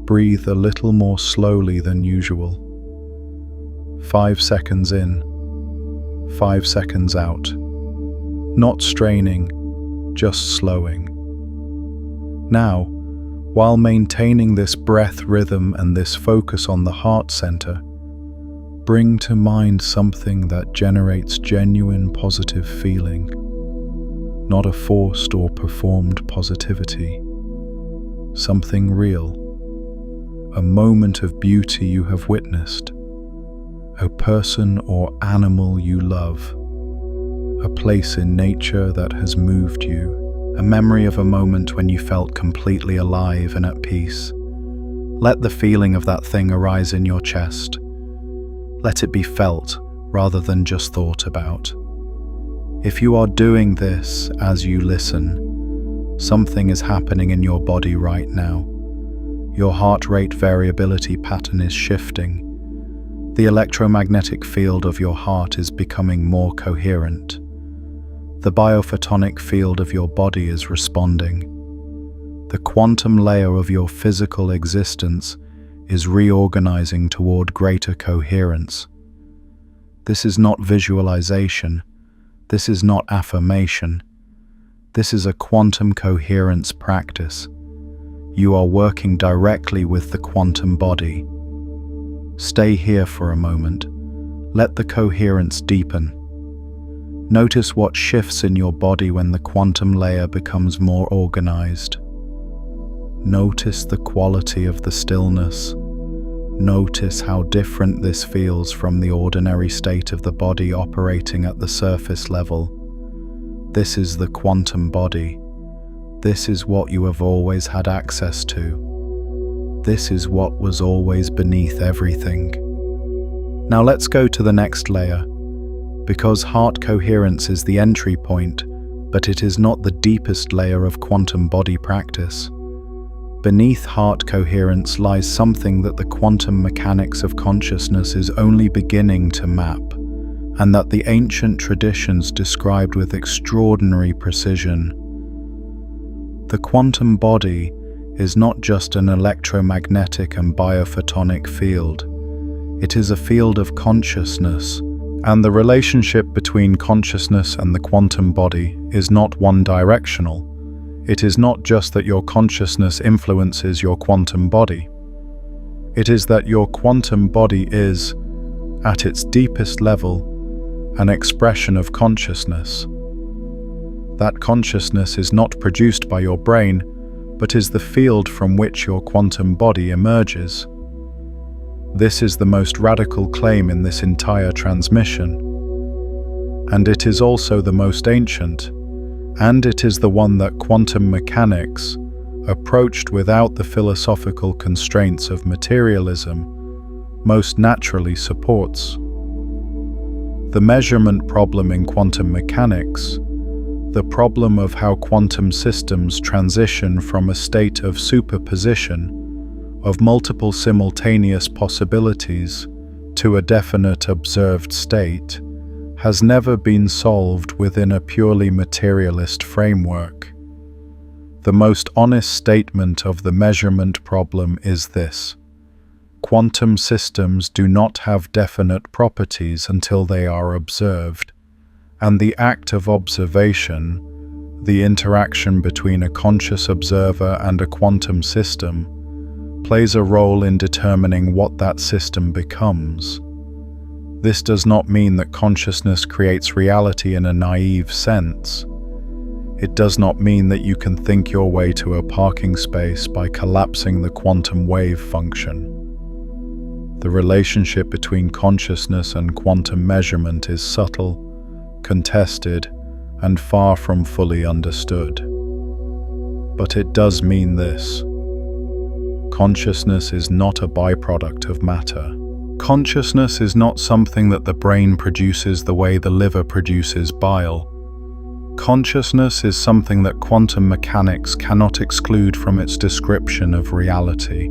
Breathe a little more slowly than usual. 5 seconds in, 5 seconds out. Not straining, just slowing. Now, while maintaining this breath rhythm and this focus on the heart center, bring to mind something that generates genuine positive feeling, not a forced or performed positivity. Something real, a moment of beauty you have witnessed, a person or animal you love, a place in nature that has moved you, a memory of a moment when you felt completely alive and at peace. Let the feeling of that thing arise in your chest. Let it be felt rather than just thought about. If you are doing this as you listen, something is happening in your body right now. Your heart rate variability pattern is shifting. The electromagnetic field of your heart is becoming more coherent. The biophotonic field of your body is responding. The quantum layer of your physical existence is reorganizing toward greater coherence. This is not visualization. This is not affirmation. This is a quantum coherence practice. You are working directly with the quantum body. Stay here for a moment. Let the coherence deepen. Notice what shifts in your body when the quantum layer becomes more organized. Notice the quality of the stillness. Notice how different this feels from the ordinary state of the body operating at the surface level. This is the quantum body. This is what you have always had access to. This is what was always beneath everything. Now let's go to the next layer. Because heart coherence is the entry point, but it is not the deepest layer of quantum body practice. Beneath heart coherence lies something that the quantum mechanics of consciousness is only beginning to map, and that the ancient traditions described with extraordinary precision. The quantum body is not just an electromagnetic and biophotonic field. It is a field of consciousness, and the relationship between consciousness and the quantum body is not one-directional. It is not just that your consciousness influences your quantum body. It is that your quantum body is, at its deepest level, an expression of consciousness. That consciousness is not produced by your brain, but is the field from which your quantum body emerges. This is the most radical claim in this entire transmission. And it is also the most ancient, and it is the one that quantum mechanics, approached without the philosophical constraints of materialism, most naturally supports. The measurement problem in quantum mechanics, the problem of how quantum systems transition from a state of superposition, of multiple simultaneous possibilities, to a definite observed state, has never been solved within a purely materialist framework. The most honest statement of the measurement problem is this: quantum systems do not have definite properties until they are observed, and the act of observation, the interaction between a conscious observer and a quantum system, plays a role in determining what that system becomes. This does not mean that consciousness creates reality in a naive sense. It does not mean that you can think your way to a parking space by collapsing the quantum wave function. The relationship between consciousness and quantum measurement is subtle, contested, and far from fully understood. But it does mean this: consciousness is not a byproduct of matter. Consciousness is not something that the brain produces the way the liver produces bile. Consciousness is something that quantum mechanics cannot exclude from its description of reality.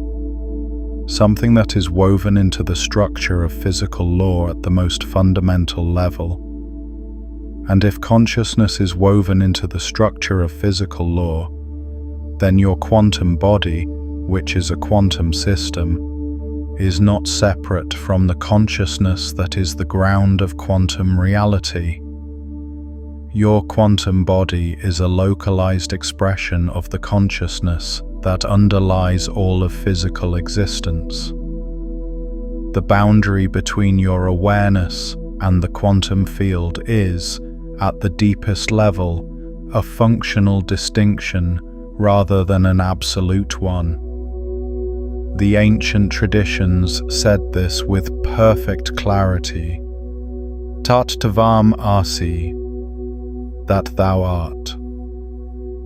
Something that is woven into the structure of physical law at the most fundamental level. And if consciousness is woven into the structure of physical law, then your quantum body, which is a quantum system, is not separate from the consciousness that is the ground of quantum reality. Your quantum body is a localized expression of the consciousness that underlies all of physical existence. The boundary between your awareness and the quantum field is, at the deepest level, a functional distinction rather than an absolute one. The ancient traditions said this with perfect clarity. Tat tavam asi, that thou art.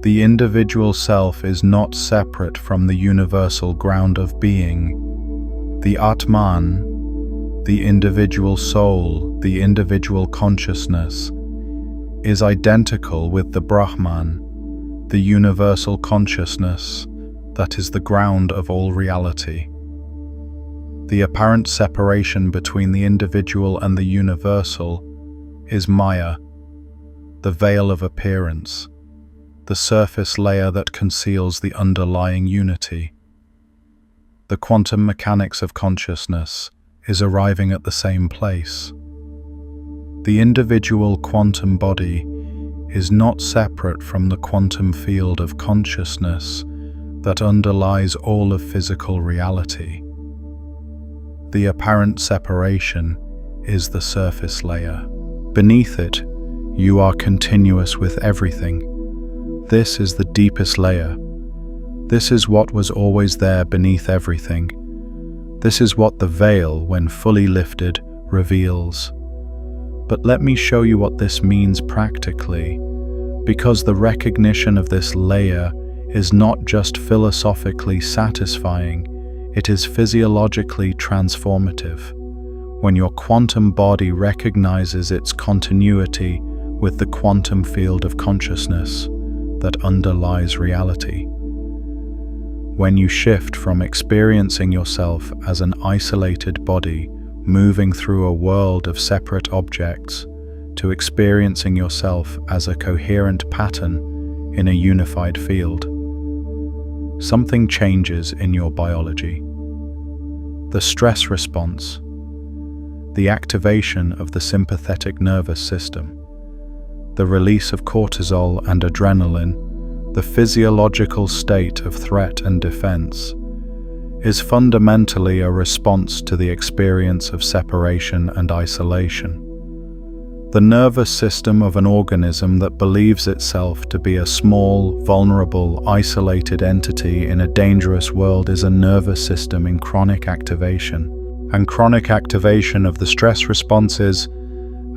The individual self is not separate from the universal ground of being. The Atman, the individual soul, the individual consciousness, is identical with the Brahman, the universal consciousness that is the ground of all reality. The apparent separation between the individual and the universal is Maya, the veil of appearance, the surface layer that conceals the underlying unity. The quantum mechanics of consciousness is arriving at the same place. The individual quantum body is not separate from the quantum field of consciousness that underlies all of physical reality. The apparent separation is the surface layer. Beneath it, you are continuous with everything. This is the deepest layer. This is what was always there beneath everything. This is what the veil, when fully lifted, reveals. But let me show you what this means practically, because the recognition of this layer is not just philosophically satisfying, it is physiologically transformative. When your quantum body recognizes its continuity with the quantum field of consciousness that underlies reality. When you shift from experiencing yourself as an isolated body moving through a world of separate objects to experiencing yourself as a coherent pattern in a unified field, something changes in your biology. The stress response, the activation of the sympathetic nervous system, the release of cortisol and adrenaline, the physiological state of threat and defense, is fundamentally a response to the experience of separation and isolation. The nervous system of an organism that believes itself to be a small, vulnerable, isolated entity in a dangerous world is a nervous system in chronic activation. And chronic activation of the stress responses,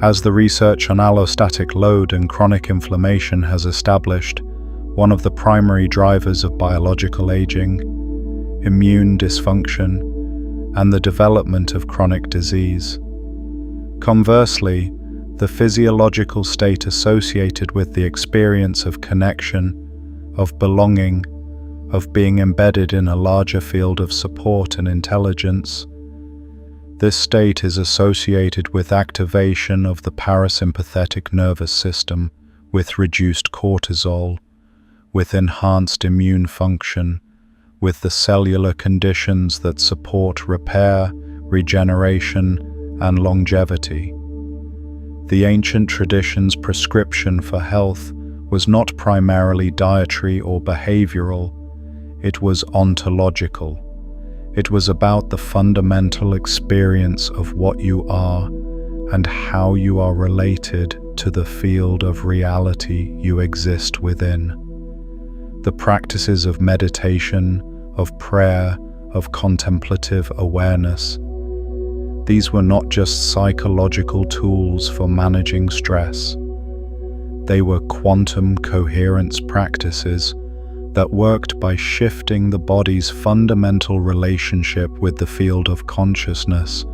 as the research on allostatic load and chronic inflammation has established, one of the primary drivers of biological aging, immune dysfunction, and the development of chronic disease. Conversely, the physiological state associated with the experience of connection, of belonging, of being embedded in a larger field of support and intelligence, this state is associated with activation of the parasympathetic nervous system, with reduced cortisol, with enhanced immune function, with the cellular conditions that support repair, regeneration, and longevity. The ancient tradition's prescription for health was not primarily dietary or behavioral, it was ontological. It was about the fundamental experience of what you are and how you are related to the field of reality you exist within. The practices of meditation, of prayer, of contemplative awareness, these were not just psychological tools for managing stress. They were quantum coherence practices that worked by shifting the body's fundamental relationship with the field of consciousness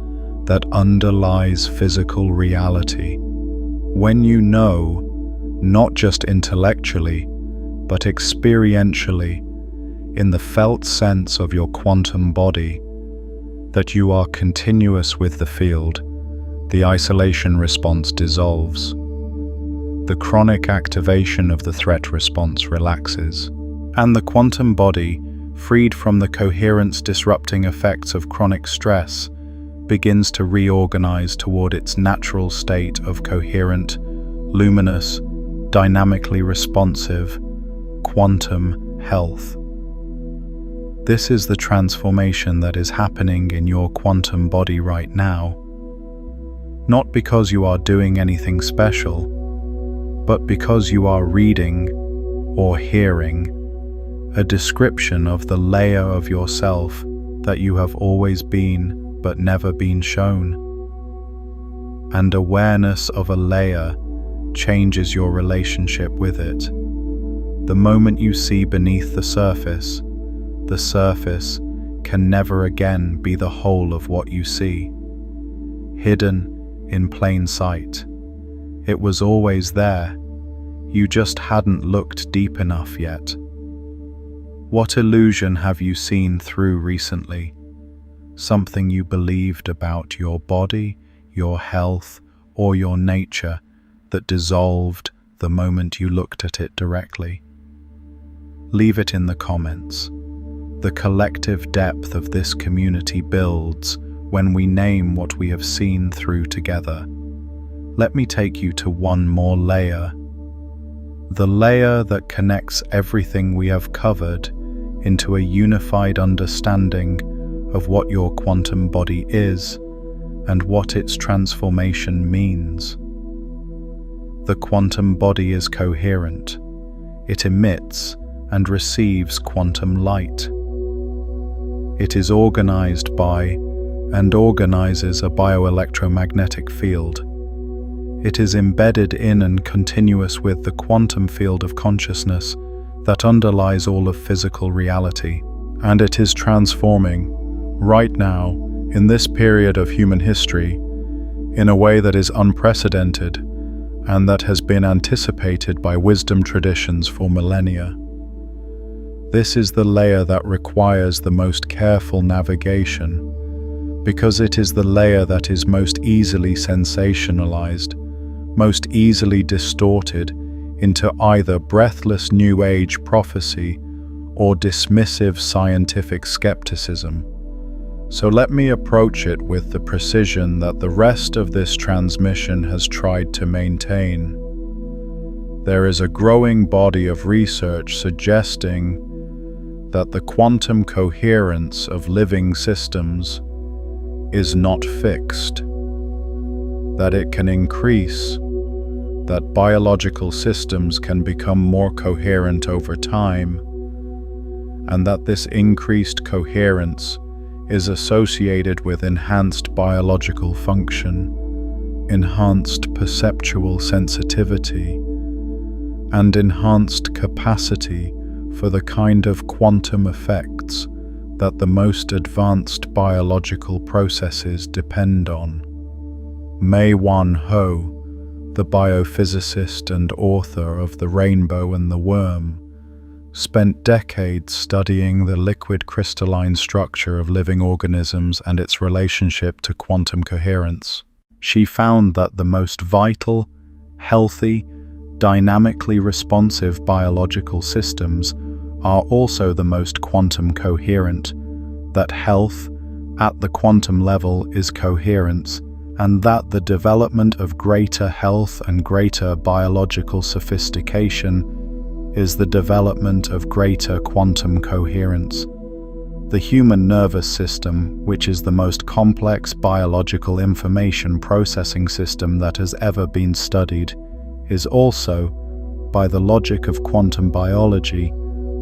that underlies physical reality. When you know, not just intellectually, but experientially, in the felt sense of your quantum body, that you are continuous with the field, the isolation response dissolves. The chronic activation of the threat response relaxes. And the quantum body, freed from the coherence-disrupting effects of chronic stress, begins to reorganize toward its natural state of coherent, luminous, dynamically responsive, quantum health. This is the transformation that is happening in your quantum body right now. Not because you are doing anything special, but because you are reading or hearing a description of the layer of yourself that you have always been but never been shown. And awareness of a layer changes your relationship with it. The moment you see beneath the surface can never again be the whole of what you see. Hidden in plain sight. It was always there. You just hadn't looked deep enough yet. What illusion have you seen through recently? Something you believed about your body, your health, or your nature that dissolved the moment you looked at it directly? Leave it in the comments. The collective depth of this community builds when we name what we have seen through together. Let me take you to one more layer. The layer that connects everything we have covered into a unified understanding of what your quantum body is and what its transformation means. The quantum body is coherent. It emits and receives quantum light. It is organized by and organizes a bioelectromagnetic field. It is embedded in and continuous with the quantum field of consciousness that underlies all of physical reality, and it is transforming right now in this period of human history in a way that is unprecedented and that has been anticipated by wisdom traditions for millennia. This is the layer that requires the most careful navigation, because it is the layer that is most easily sensationalized, most easily distorted into either breathless New Age prophecy or dismissive scientific skepticism. So let me approach it with the precision that the rest of this transmission has tried to maintain. There is a growing body of research suggesting that the quantum coherence of living systems is not fixed, that it can increase, that biological systems can become more coherent over time, and that this increased coherence is associated with enhanced biological function, enhanced perceptual sensitivity, and enhanced capacity for the kind of quantum effects that the most advanced biological processes depend on. Mei-Wan Ho, the biophysicist and author of The Rainbow and the Worm, spent decades studying the liquid crystalline structure of living organisms and its relationship to quantum coherence. She found that the most vital, healthy, dynamically responsive biological systems are also the most quantum coherent, that health at the quantum level is coherence, and that the development of greater health and greater biological sophistication is the development of greater quantum coherence. The human nervous system, which is the most complex biological information processing system that has ever been studied, is also, by the logic of quantum biology,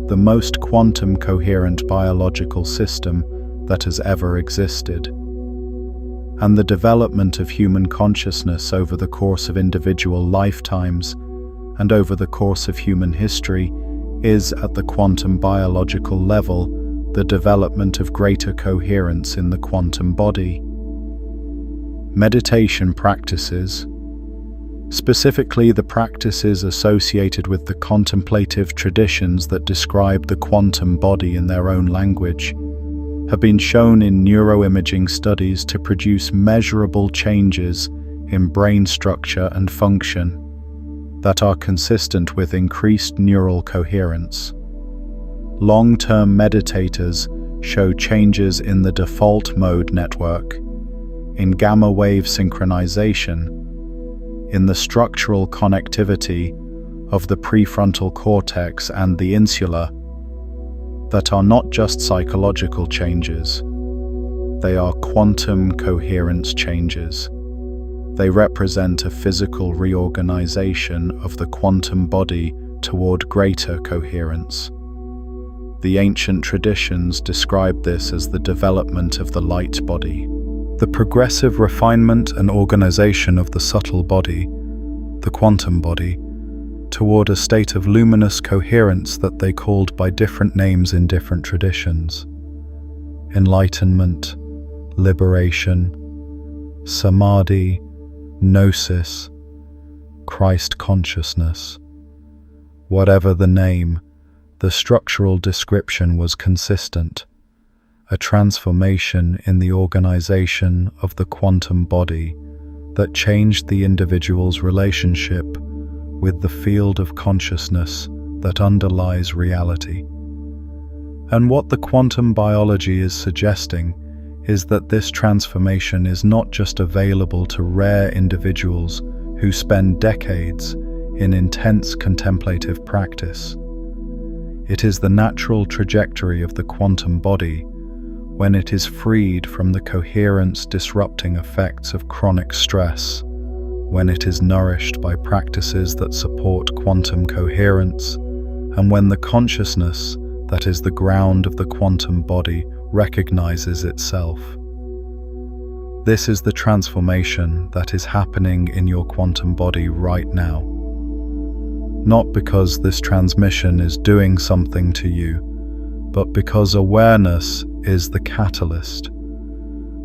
the most quantum coherent biological system that has ever existed. And the development of human consciousness over the course of individual lifetimes and over the course of human history is, at the quantum biological level, the development of greater coherence in the quantum body. Meditation practices, specifically the practices associated with the contemplative traditions that describe the quantum body in their own language, have been shown in neuroimaging studies to produce measurable changes in brain structure and function that are consistent with increased neural coherence. Long-term meditators show changes in the default mode network, in gamma wave synchronization, in the structural connectivity of the prefrontal cortex and the insula that are not just psychological changes. They are quantum coherence changes. They represent a physical reorganization of the quantum body toward greater coherence. The ancient traditions describe this as the development of the light body. The progressive refinement and organization of the subtle body, the quantum body, toward a state of luminous coherence that they called by different names in different traditions. Enlightenment, liberation, samadhi, gnosis, Christ consciousness. Whatever the name, the structural description was consistent. A transformation in the organization of the quantum body that changed the individual's relationship with the field of consciousness that underlies reality. And what the quantum biology is suggesting is that this transformation is not just available to rare individuals who spend decades in intense contemplative practice. It is the natural trajectory of the quantum body when it is freed from the coherence-disrupting effects of chronic stress, when it is nourished by practices that support quantum coherence, and when the consciousness that is the ground of the quantum body recognizes itself. This is the transformation that is happening in your quantum body right now. Not because this transmission is doing something to you, but because awareness is the catalyst.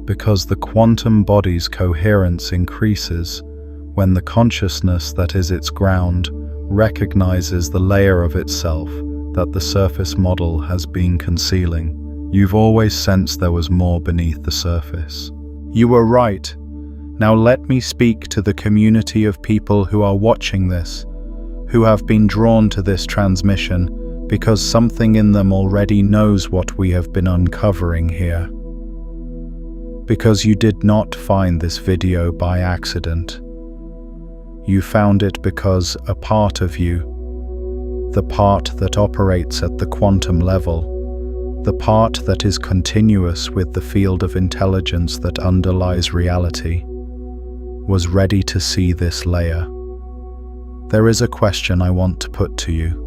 Because the quantum body's coherence increases when the consciousness that is its ground recognizes the layer of itself that the surface model has been concealing. You've always sensed there was more beneath the surface. You were right. Now let me speak to the community of people who are watching this, who have been drawn to this transmission because something in them already knows what we have been uncovering here. Because you did not find this video by accident. You found it because a part of you, the part that operates at the quantum level, the part that is continuous with the field of intelligence that underlies reality, was ready to see this layer. There is a question I want to put to you,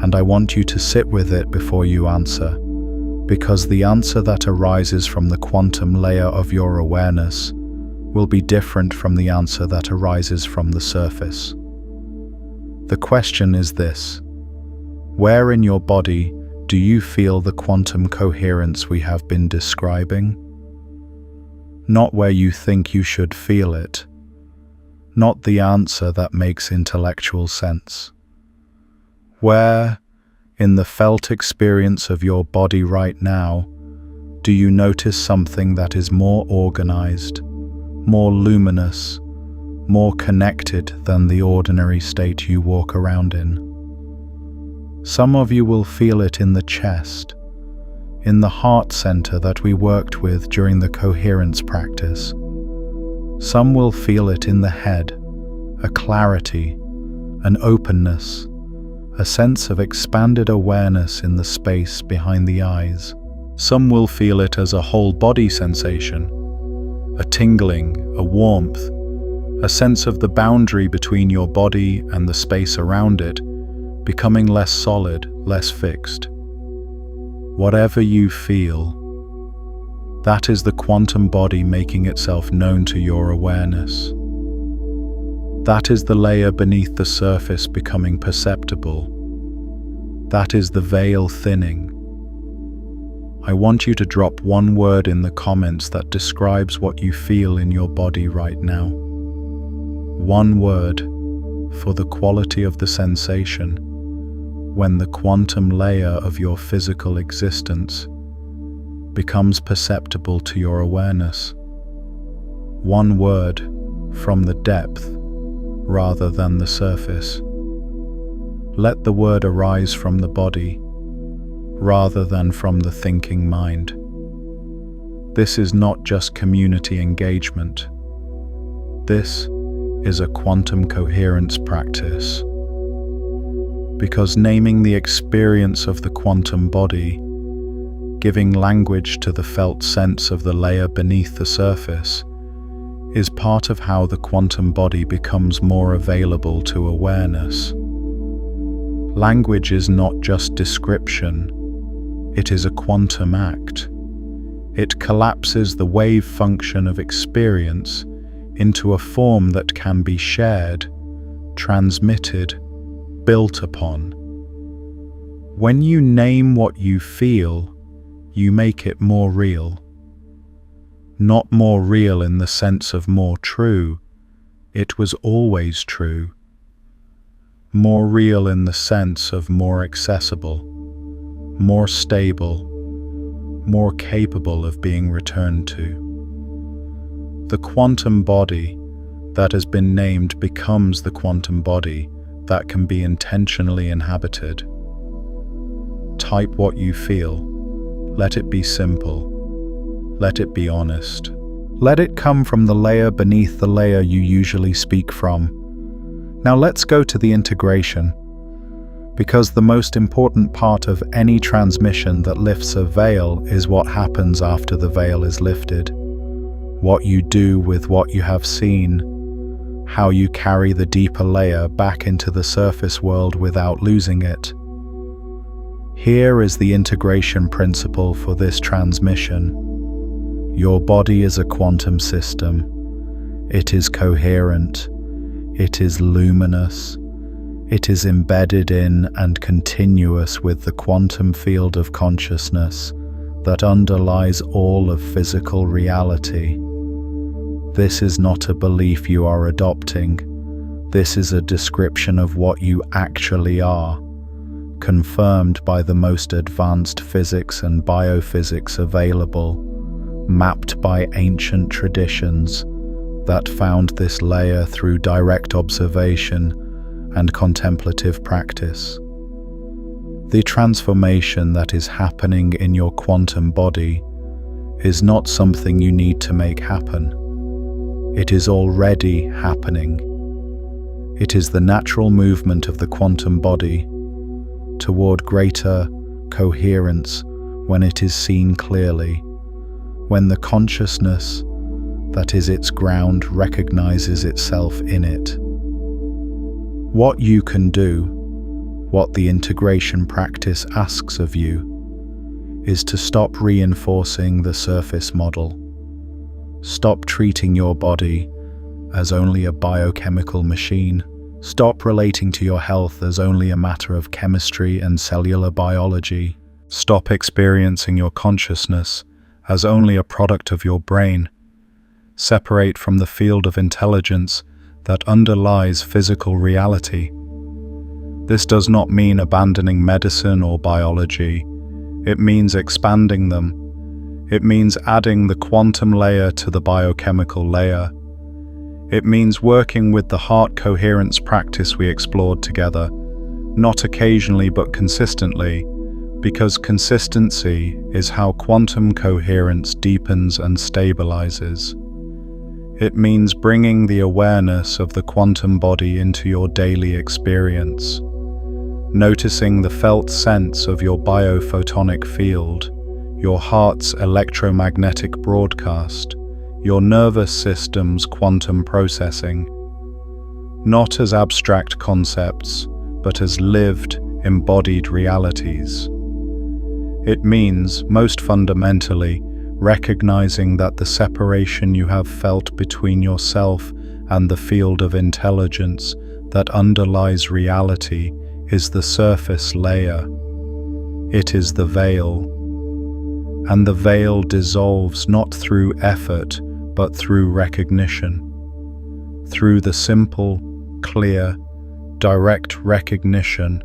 and I want you to sit with it before you answer, because the answer that arises from the quantum layer of your awareness will be different from the answer that arises from the surface. The question is this: where in your body do you feel the quantum coherence we have been describing? Not where you think you should feel it, not the answer that makes intellectual sense. Where, in the felt experience of your body right now, do you notice something that is more organized, more luminous, more connected than the ordinary state you walk around in? Some of you will feel it in the chest, in the heart center that we worked with during the coherence practice. Some will feel it in the head, a clarity, an openness, a sense of expanded awareness in the space behind the eyes. Some will feel it as a whole body sensation, a tingling, a warmth, a sense of the boundary between your body and the space around it becoming less solid, less fixed. Whatever you feel, that is the quantum body making itself known to your awareness. That is the layer beneath the surface becoming perceptible. That is the veil thinning. I want you to drop one word in the comments that describes what you feel in your body right now. One word for the quality of the sensation when the quantum layer of your physical existence becomes perceptible to your awareness. One word from the depth rather than the surface. Let the word arise from the body rather than from the thinking mind. This is not just community engagement. This is a quantum coherence practice because naming the experience of the quantum body, giving language to the felt sense of the layer beneath the surface, is part of how the quantum body becomes more available to awareness. Language is not just description, it is a quantum act. It collapses the wave function of experience into a form that can be shared, transmitted, built upon. When you name what you feel, you make it more real. Not more real in the sense of more true, it was always true. More real in the sense of more accessible, more stable, more capable of being returned to. The quantum body that has been named becomes the quantum body that can be intentionally inhabited. Type what you feel. Let it be simple. Let it be honest. Let it come from the layer beneath the layer you usually speak from. Now let's go to the integration, because the most important part of any transmission that lifts a veil is what happens after the veil is lifted. What you do with what you have seen, how you carry the deeper layer back into the surface world without losing it. Here is the integration principle for this transmission. Your body is a quantum system. It is coherent. It is luminous. It is embedded in and continuous with the quantum field of consciousness that underlies all of physical reality. This is not a belief you are adopting. This is a description of what you actually are, confirmed by the most advanced physics and biophysics available, mapped by ancient traditions that found this layer through direct observation and contemplative practice. The transformation that is happening in your quantum body is not something you need to make happen. It is already happening. It is the natural movement of the quantum body toward greater coherence when it is seen clearly, when the consciousness that is its ground recognizes itself in it. What you can do, what the integration practice asks of you, is to stop reinforcing the surface model. Stop treating your body as only a biochemical machine. Stop relating to your health as only a matter of chemistry and cellular biology. Stop experiencing your consciousness as only a product of your brain. Separate from the field of intelligence that underlies physical reality. This does not mean abandoning medicine or biology. It means expanding them. It means adding the quantum layer to the biochemical layer. It means working with the heart coherence practice we explored together, not occasionally but consistently, because consistency is how quantum coherence deepens and stabilizes. It means bringing the awareness of the quantum body into your daily experience, noticing the felt sense of your biophotonic field, your heart's electromagnetic broadcast, your nervous system's quantum processing, not as abstract concepts, but as lived, embodied realities. It means, most fundamentally, recognizing that the separation you have felt between yourself and the field of intelligence that underlies reality is the surface layer. It is the veil. And the veil dissolves not through effort, but through recognition. Through the simple, clear, direct recognition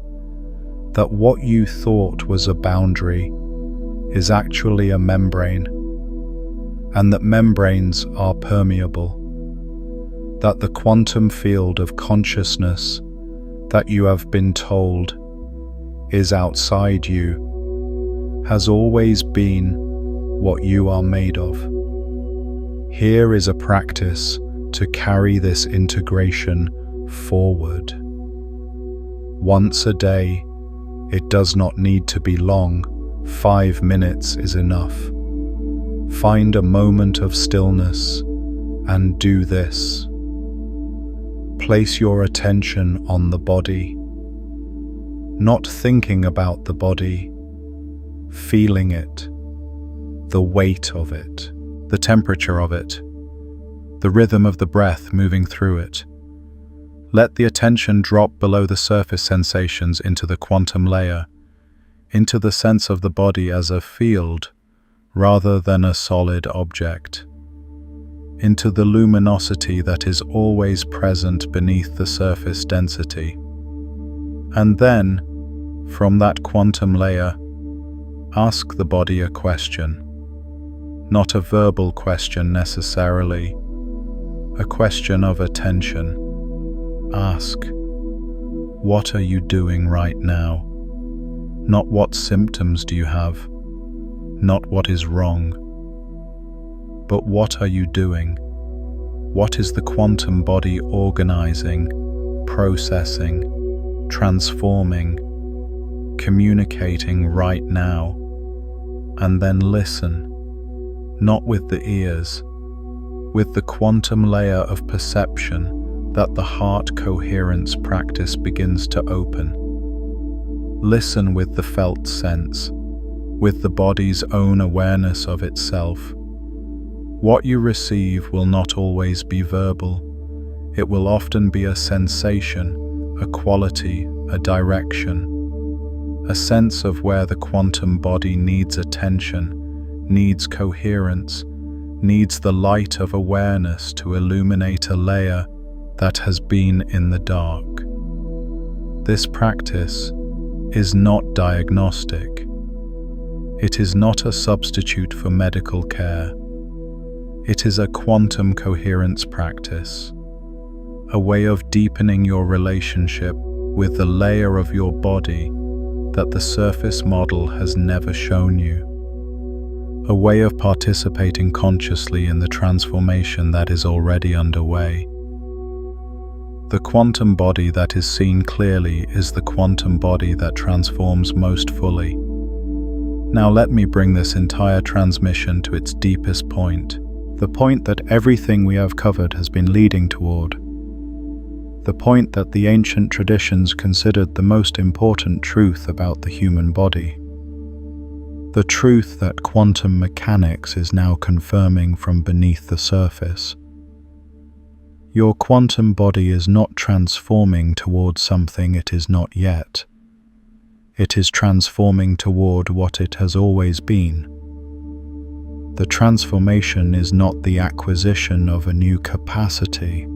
that what you thought was a boundary is actually a membrane, and that membranes are permeable, that the quantum field of consciousness that you have been told is outside you has always been what you are made of. Here is a practice to carry this integration forward. Once a day. It does not need to be long. 5 minutes is enough. Find a moment of stillness and do this. Place your attention on the body, not thinking about the body, feeling it, the weight of it, the temperature of it, the rhythm of the breath moving through it. Let the attention drop below the surface sensations into the quantum layer, into the sense of the body as a field rather than a solid object, into the luminosity that is always present beneath the surface density. And then, from that quantum layer, ask the body a question, not a verbal question necessarily, a question of attention. Ask, what are you doing right now? Not what symptoms do you have, not what is wrong, but what are you doing? What is the quantum body organizing, processing, transforming, communicating right now? And then listen, not with the ears, with the quantum layer of perception that the heart coherence practice begins to open. Listen with the felt sense, with the body's own awareness of itself. What you receive will not always be verbal. It will often be a sensation, a quality, a direction, a sense of where the quantum body needs attention, needs coherence, needs the light of awareness to illuminate a layer that has been in the dark. This practice is not diagnostic. It is not a substitute for medical care. It is a quantum coherence practice, a way of deepening your relationship with the layer of your body that the surface model has never shown you, a way of participating consciously in the transformation that is already underway. The quantum body that is seen clearly is the quantum body that transforms most fully. Now let me bring this entire transmission to its deepest point, the point that everything we have covered has been leading toward, the point that the ancient traditions considered the most important truth about the human body, the truth that quantum mechanics is now confirming from beneath the surface. Your quantum body is not transforming toward something it is not yet. It is transforming toward what it has always been. The transformation is not the acquisition of a new capacity.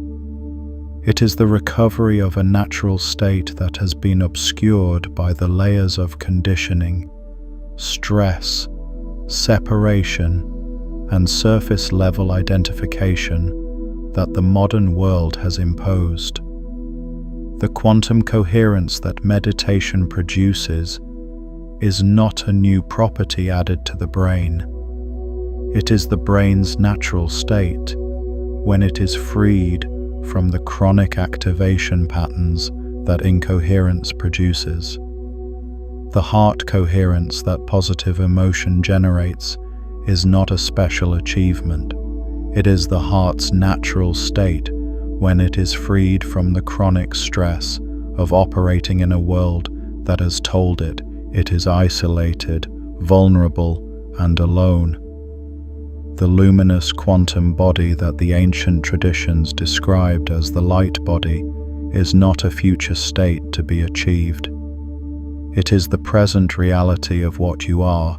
It is the recovery of a natural state that has been obscured by the layers of conditioning, stress, separation, and surface-level identification that the modern world has imposed. The quantum coherence that meditation produces is not a new property added to the brain. It is the brain's natural state when it is freed from the chronic activation patterns that incoherence produces. The heart coherence that positive emotion generates is not a special achievement. It is the heart's natural state when it is freed from the chronic stress of operating in a world that has told it is isolated, vulnerable, and alone. The luminous quantum body that the ancient traditions described as the light body is not a future state to be achieved. It is the present reality of what you are,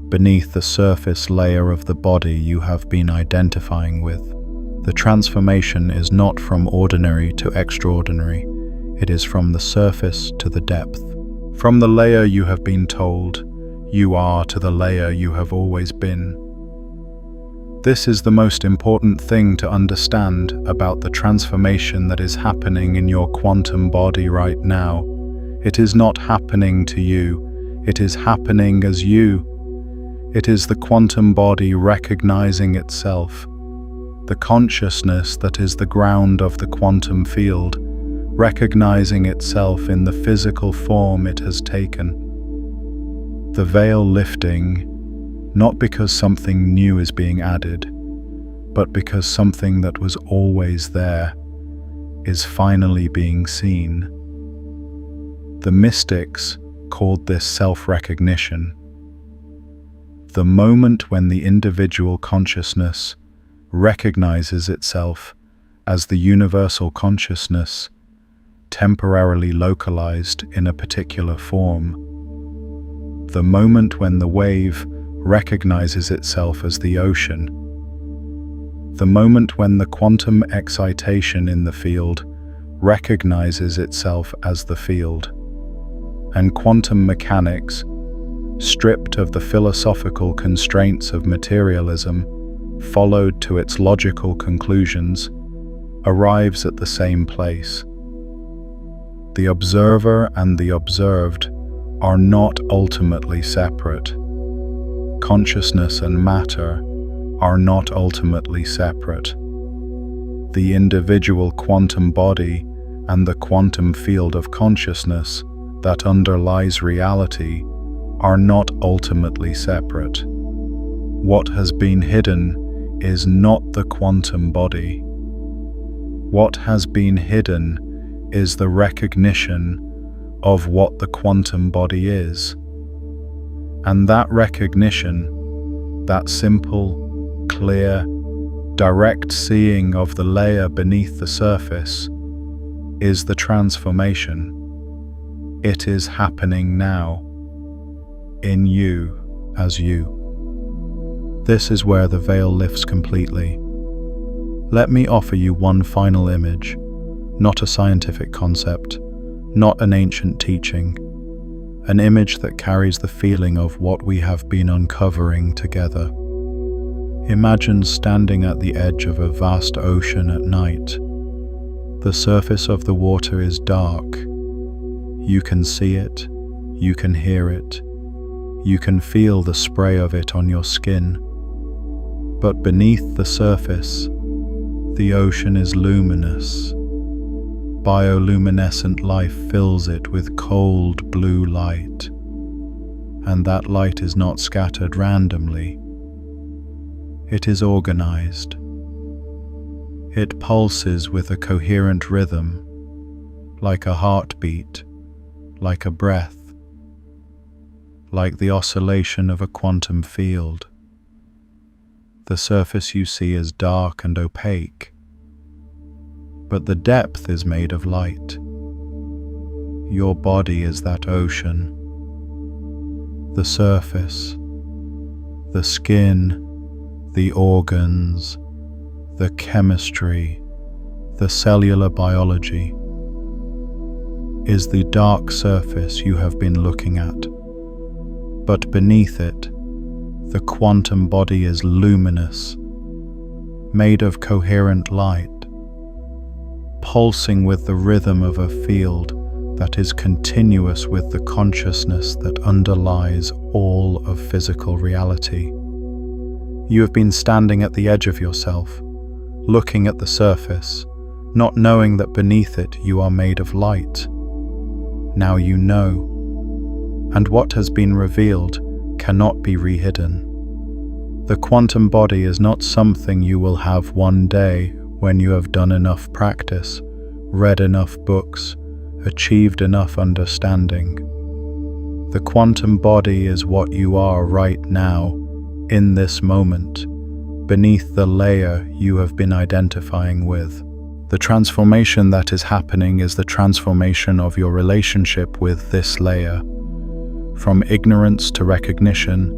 beneath the surface layer of the body you have been identifying with. The transformation is not from ordinary to extraordinary. It is from the surface to the depth. From the layer you have been told you are to the layer you have always been. This is the most important thing to understand about the transformation that is happening in your quantum body right now. It is not happening to you. It is happening as you. It is the quantum body recognizing itself, the consciousness that is the ground of the quantum field, recognizing itself in the physical form it has taken. The veil lifting, not because something new is being added, but because something that was always there is finally being seen. The mystics called this self-recognition. The moment when the individual consciousness recognizes itself as the universal consciousness, temporarily localized in a particular form. The moment when the wave recognizes itself as the ocean. The moment when the quantum excitation in the field recognizes itself as the field. And quantum mechanics, stripped of the philosophical constraints of materialism, followed to its logical conclusions, arrives at the same place. The observer and the observed are not ultimately separate. Consciousness and matter are not ultimately separate. The individual quantum body and the quantum field of consciousness that underlies reality are not ultimately separate. What has been hidden is not the quantum body. What has been hidden is the recognition of what the quantum body is. And that recognition, that simple, clear, direct seeing of the layer beneath the surface, is the transformation. It is happening now, in you as you. This is where the veil lifts completely. Let me offer you one final image, not a scientific concept, not an ancient teaching, an image that carries the feeling of what we have been uncovering together. Imagine standing at the edge of a vast ocean at night. The surface of the water is dark. You can see it, you can hear it, you can feel the spray of it on your skin. But beneath the surface, the ocean is luminous. Bioluminescent life fills it with cold blue light, and that light is not scattered randomly. It is organized. It pulses with a coherent rhythm, like a heartbeat, like a breath, like the oscillation of a quantum field. The surface you see is dark and opaque, but the depth is made of light. Your body is that ocean. The surface, the skin, the organs, the chemistry, the cellular biology, is the dark surface you have been looking at. But beneath it, the quantum body is luminous, made of coherent light, pulsing with the rhythm of a field that is continuous with the consciousness that underlies all of physical reality. You have been standing at the edge of yourself, looking at the surface, not knowing that beneath it you are made of light. Now you know, and what has been revealed cannot be rehidden. The quantum body is not something you will have one day when you have done enough practice, read enough books, achieved enough understanding. The quantum body is what you are right now, in this moment, beneath the layer you have been identifying with. The transformation that is happening is the transformation of your relationship with this layer. From ignorance to recognition,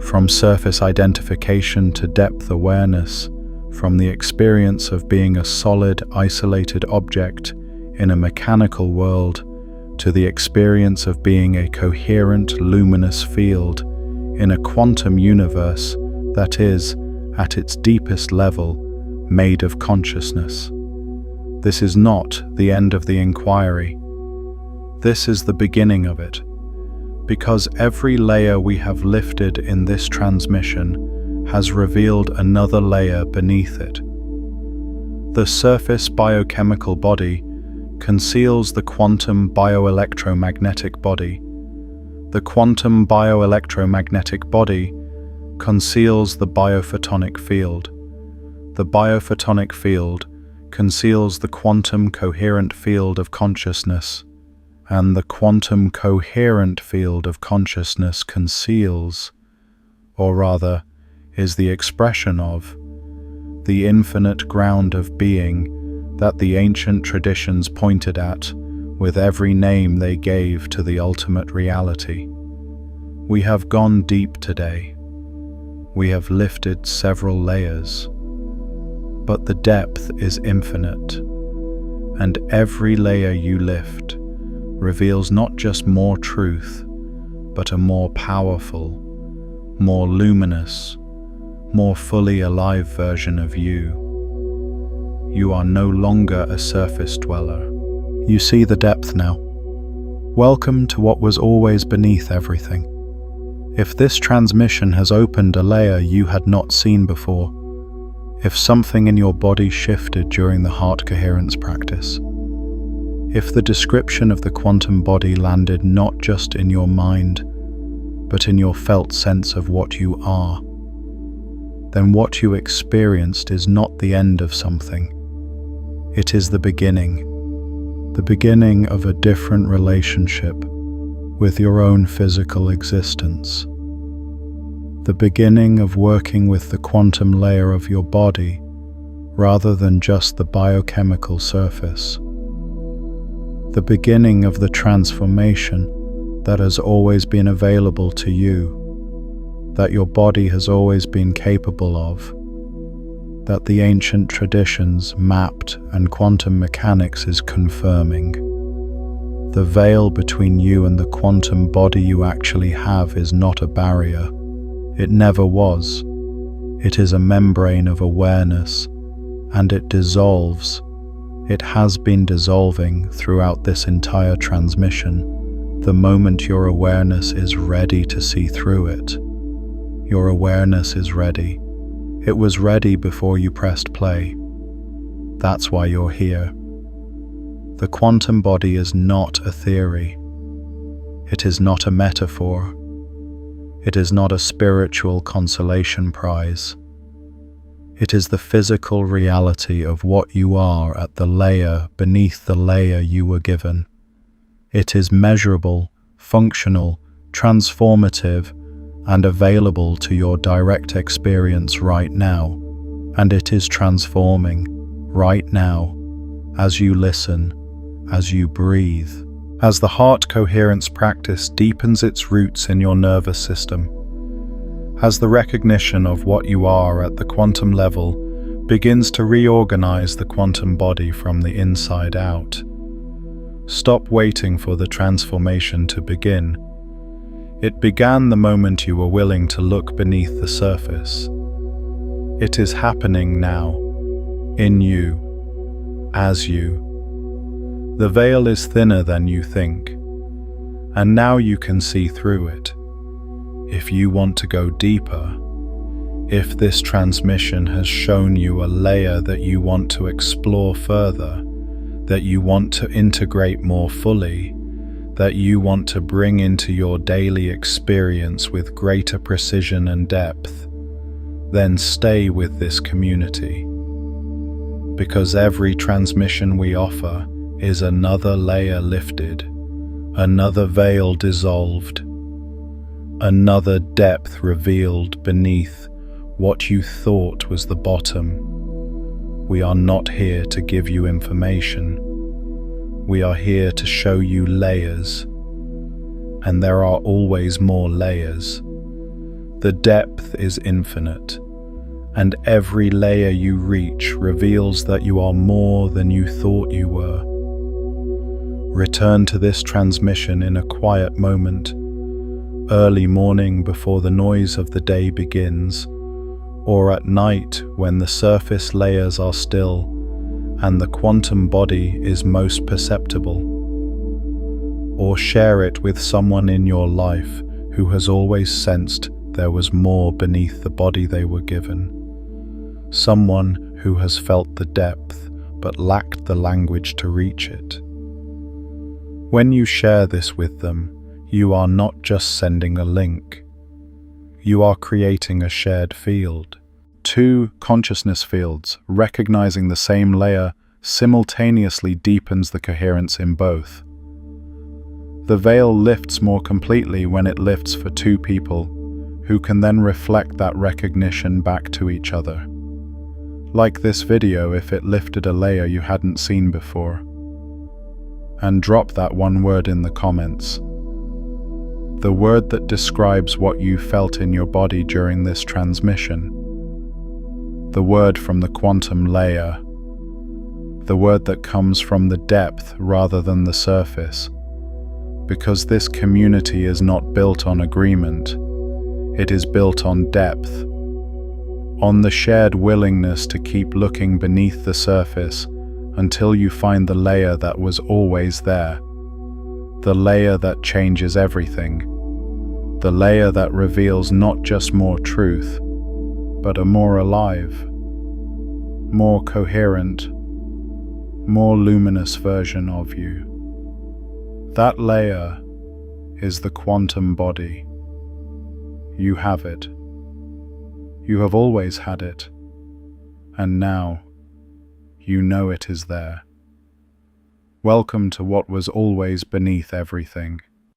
from surface identification to depth awareness, from the experience of being a solid, isolated object in a mechanical world to the experience of being a coherent, luminous field in a quantum universe that is, at its deepest level, made of consciousness. This is not the end of the inquiry. This is the beginning of it, because every layer we have lifted in this transmission has revealed another layer beneath it. The surface biochemical body conceals the quantum bioelectromagnetic body. The quantum bioelectromagnetic body conceals the biophotonic field. The biophotonic field conceals the quantum coherent field of consciousness, and the quantum coherent field of consciousness conceals, or rather, is the expression of, the infinite ground of being that the ancient traditions pointed at with every name they gave to the ultimate reality. We have gone deep today. We have lifted several layers, but the depth is infinite, and every layer you lift reveals not just more truth, but a more powerful, more luminous, more fully alive version of you. You are no longer a surface dweller. You see the depth now. Welcome to what was always beneath everything. If this transmission has opened a layer you had not seen before, if something in your body shifted during the heart coherence practice, if the description of the quantum body landed not just in your mind, but in your felt sense of what you are, then what you experienced is not the end of something. It is the beginning of a different relationship with your own physical existence. The beginning of working with the quantum layer of your body rather than just the biochemical surface. The beginning of the transformation that has always been available to you, that your body has always been capable of, that the ancient traditions mapped and quantum mechanics is confirming. The veil between you and the quantum body you actually have is not a barrier. It never was. It is a membrane of awareness, and it dissolves. It has been dissolving throughout this entire transmission. The moment your awareness is ready to see through it, your awareness is ready. It was ready before you pressed play. That's why you're here. The quantum body is not a theory. It is not a metaphor. It is not a spiritual consolation prize. It is the physical reality of what you are at the layer beneath the layer you were given. It is measurable, functional, transformative, and available to your direct experience right now, and it is transforming right now as you listen, as you breathe, as the heart coherence practice deepens its roots in your nervous system, as the recognition of what you are at the quantum level begins to reorganize the quantum body from the inside out. Stop waiting for the transformation to begin. It began the moment you were willing to look beneath the surface. It is happening now, in you, as you. The veil is thinner than you think, and now you can see through it. If you want to go deeper, if this transmission has shown you a layer that you want to explore further, that you want to integrate more fully, that you want to bring into your daily experience with greater precision and depth, then stay with this community. Because every transmission we offer is another layer lifted, another veil dissolved, another depth revealed beneath what you thought was the bottom. We are not here to give you information. We are here to show you layers, and there are always more layers. The depth is infinite, and every layer you reach reveals that you are more than you thought you were. Return to this transmission in a quiet moment, early morning before the noise of the day begins, or at night when the surface layers are still and the quantum body is most perceptible. Or share it with someone in your life who has always sensed there was more beneath the body they were given. Someone who has felt the depth but lacked the language to reach it. When you share this with them, you are not just sending a link. You are creating a shared field. Two consciousness fields, recognizing the same layer, simultaneously deepens the coherence in both. The veil lifts more completely when it lifts for two people, who can then reflect that recognition back to each other. Like this video if it lifted a layer you hadn't seen before. And drop that one word in the comments. The word that describes what you felt in your body during this transmission. The word from the quantum layer. The word that comes from the depth rather than the surface. Because this community is not built on agreement. It is built on depth. On the shared willingness to keep looking beneath the surface until you find the layer that was always there. The layer that changes everything. The layer that reveals not just more truth, but a more alive, more coherent, more luminous version of you. That layer is the quantum body. You have it. You have always had it. And now, you know it is there. Welcome to what was always beneath everything.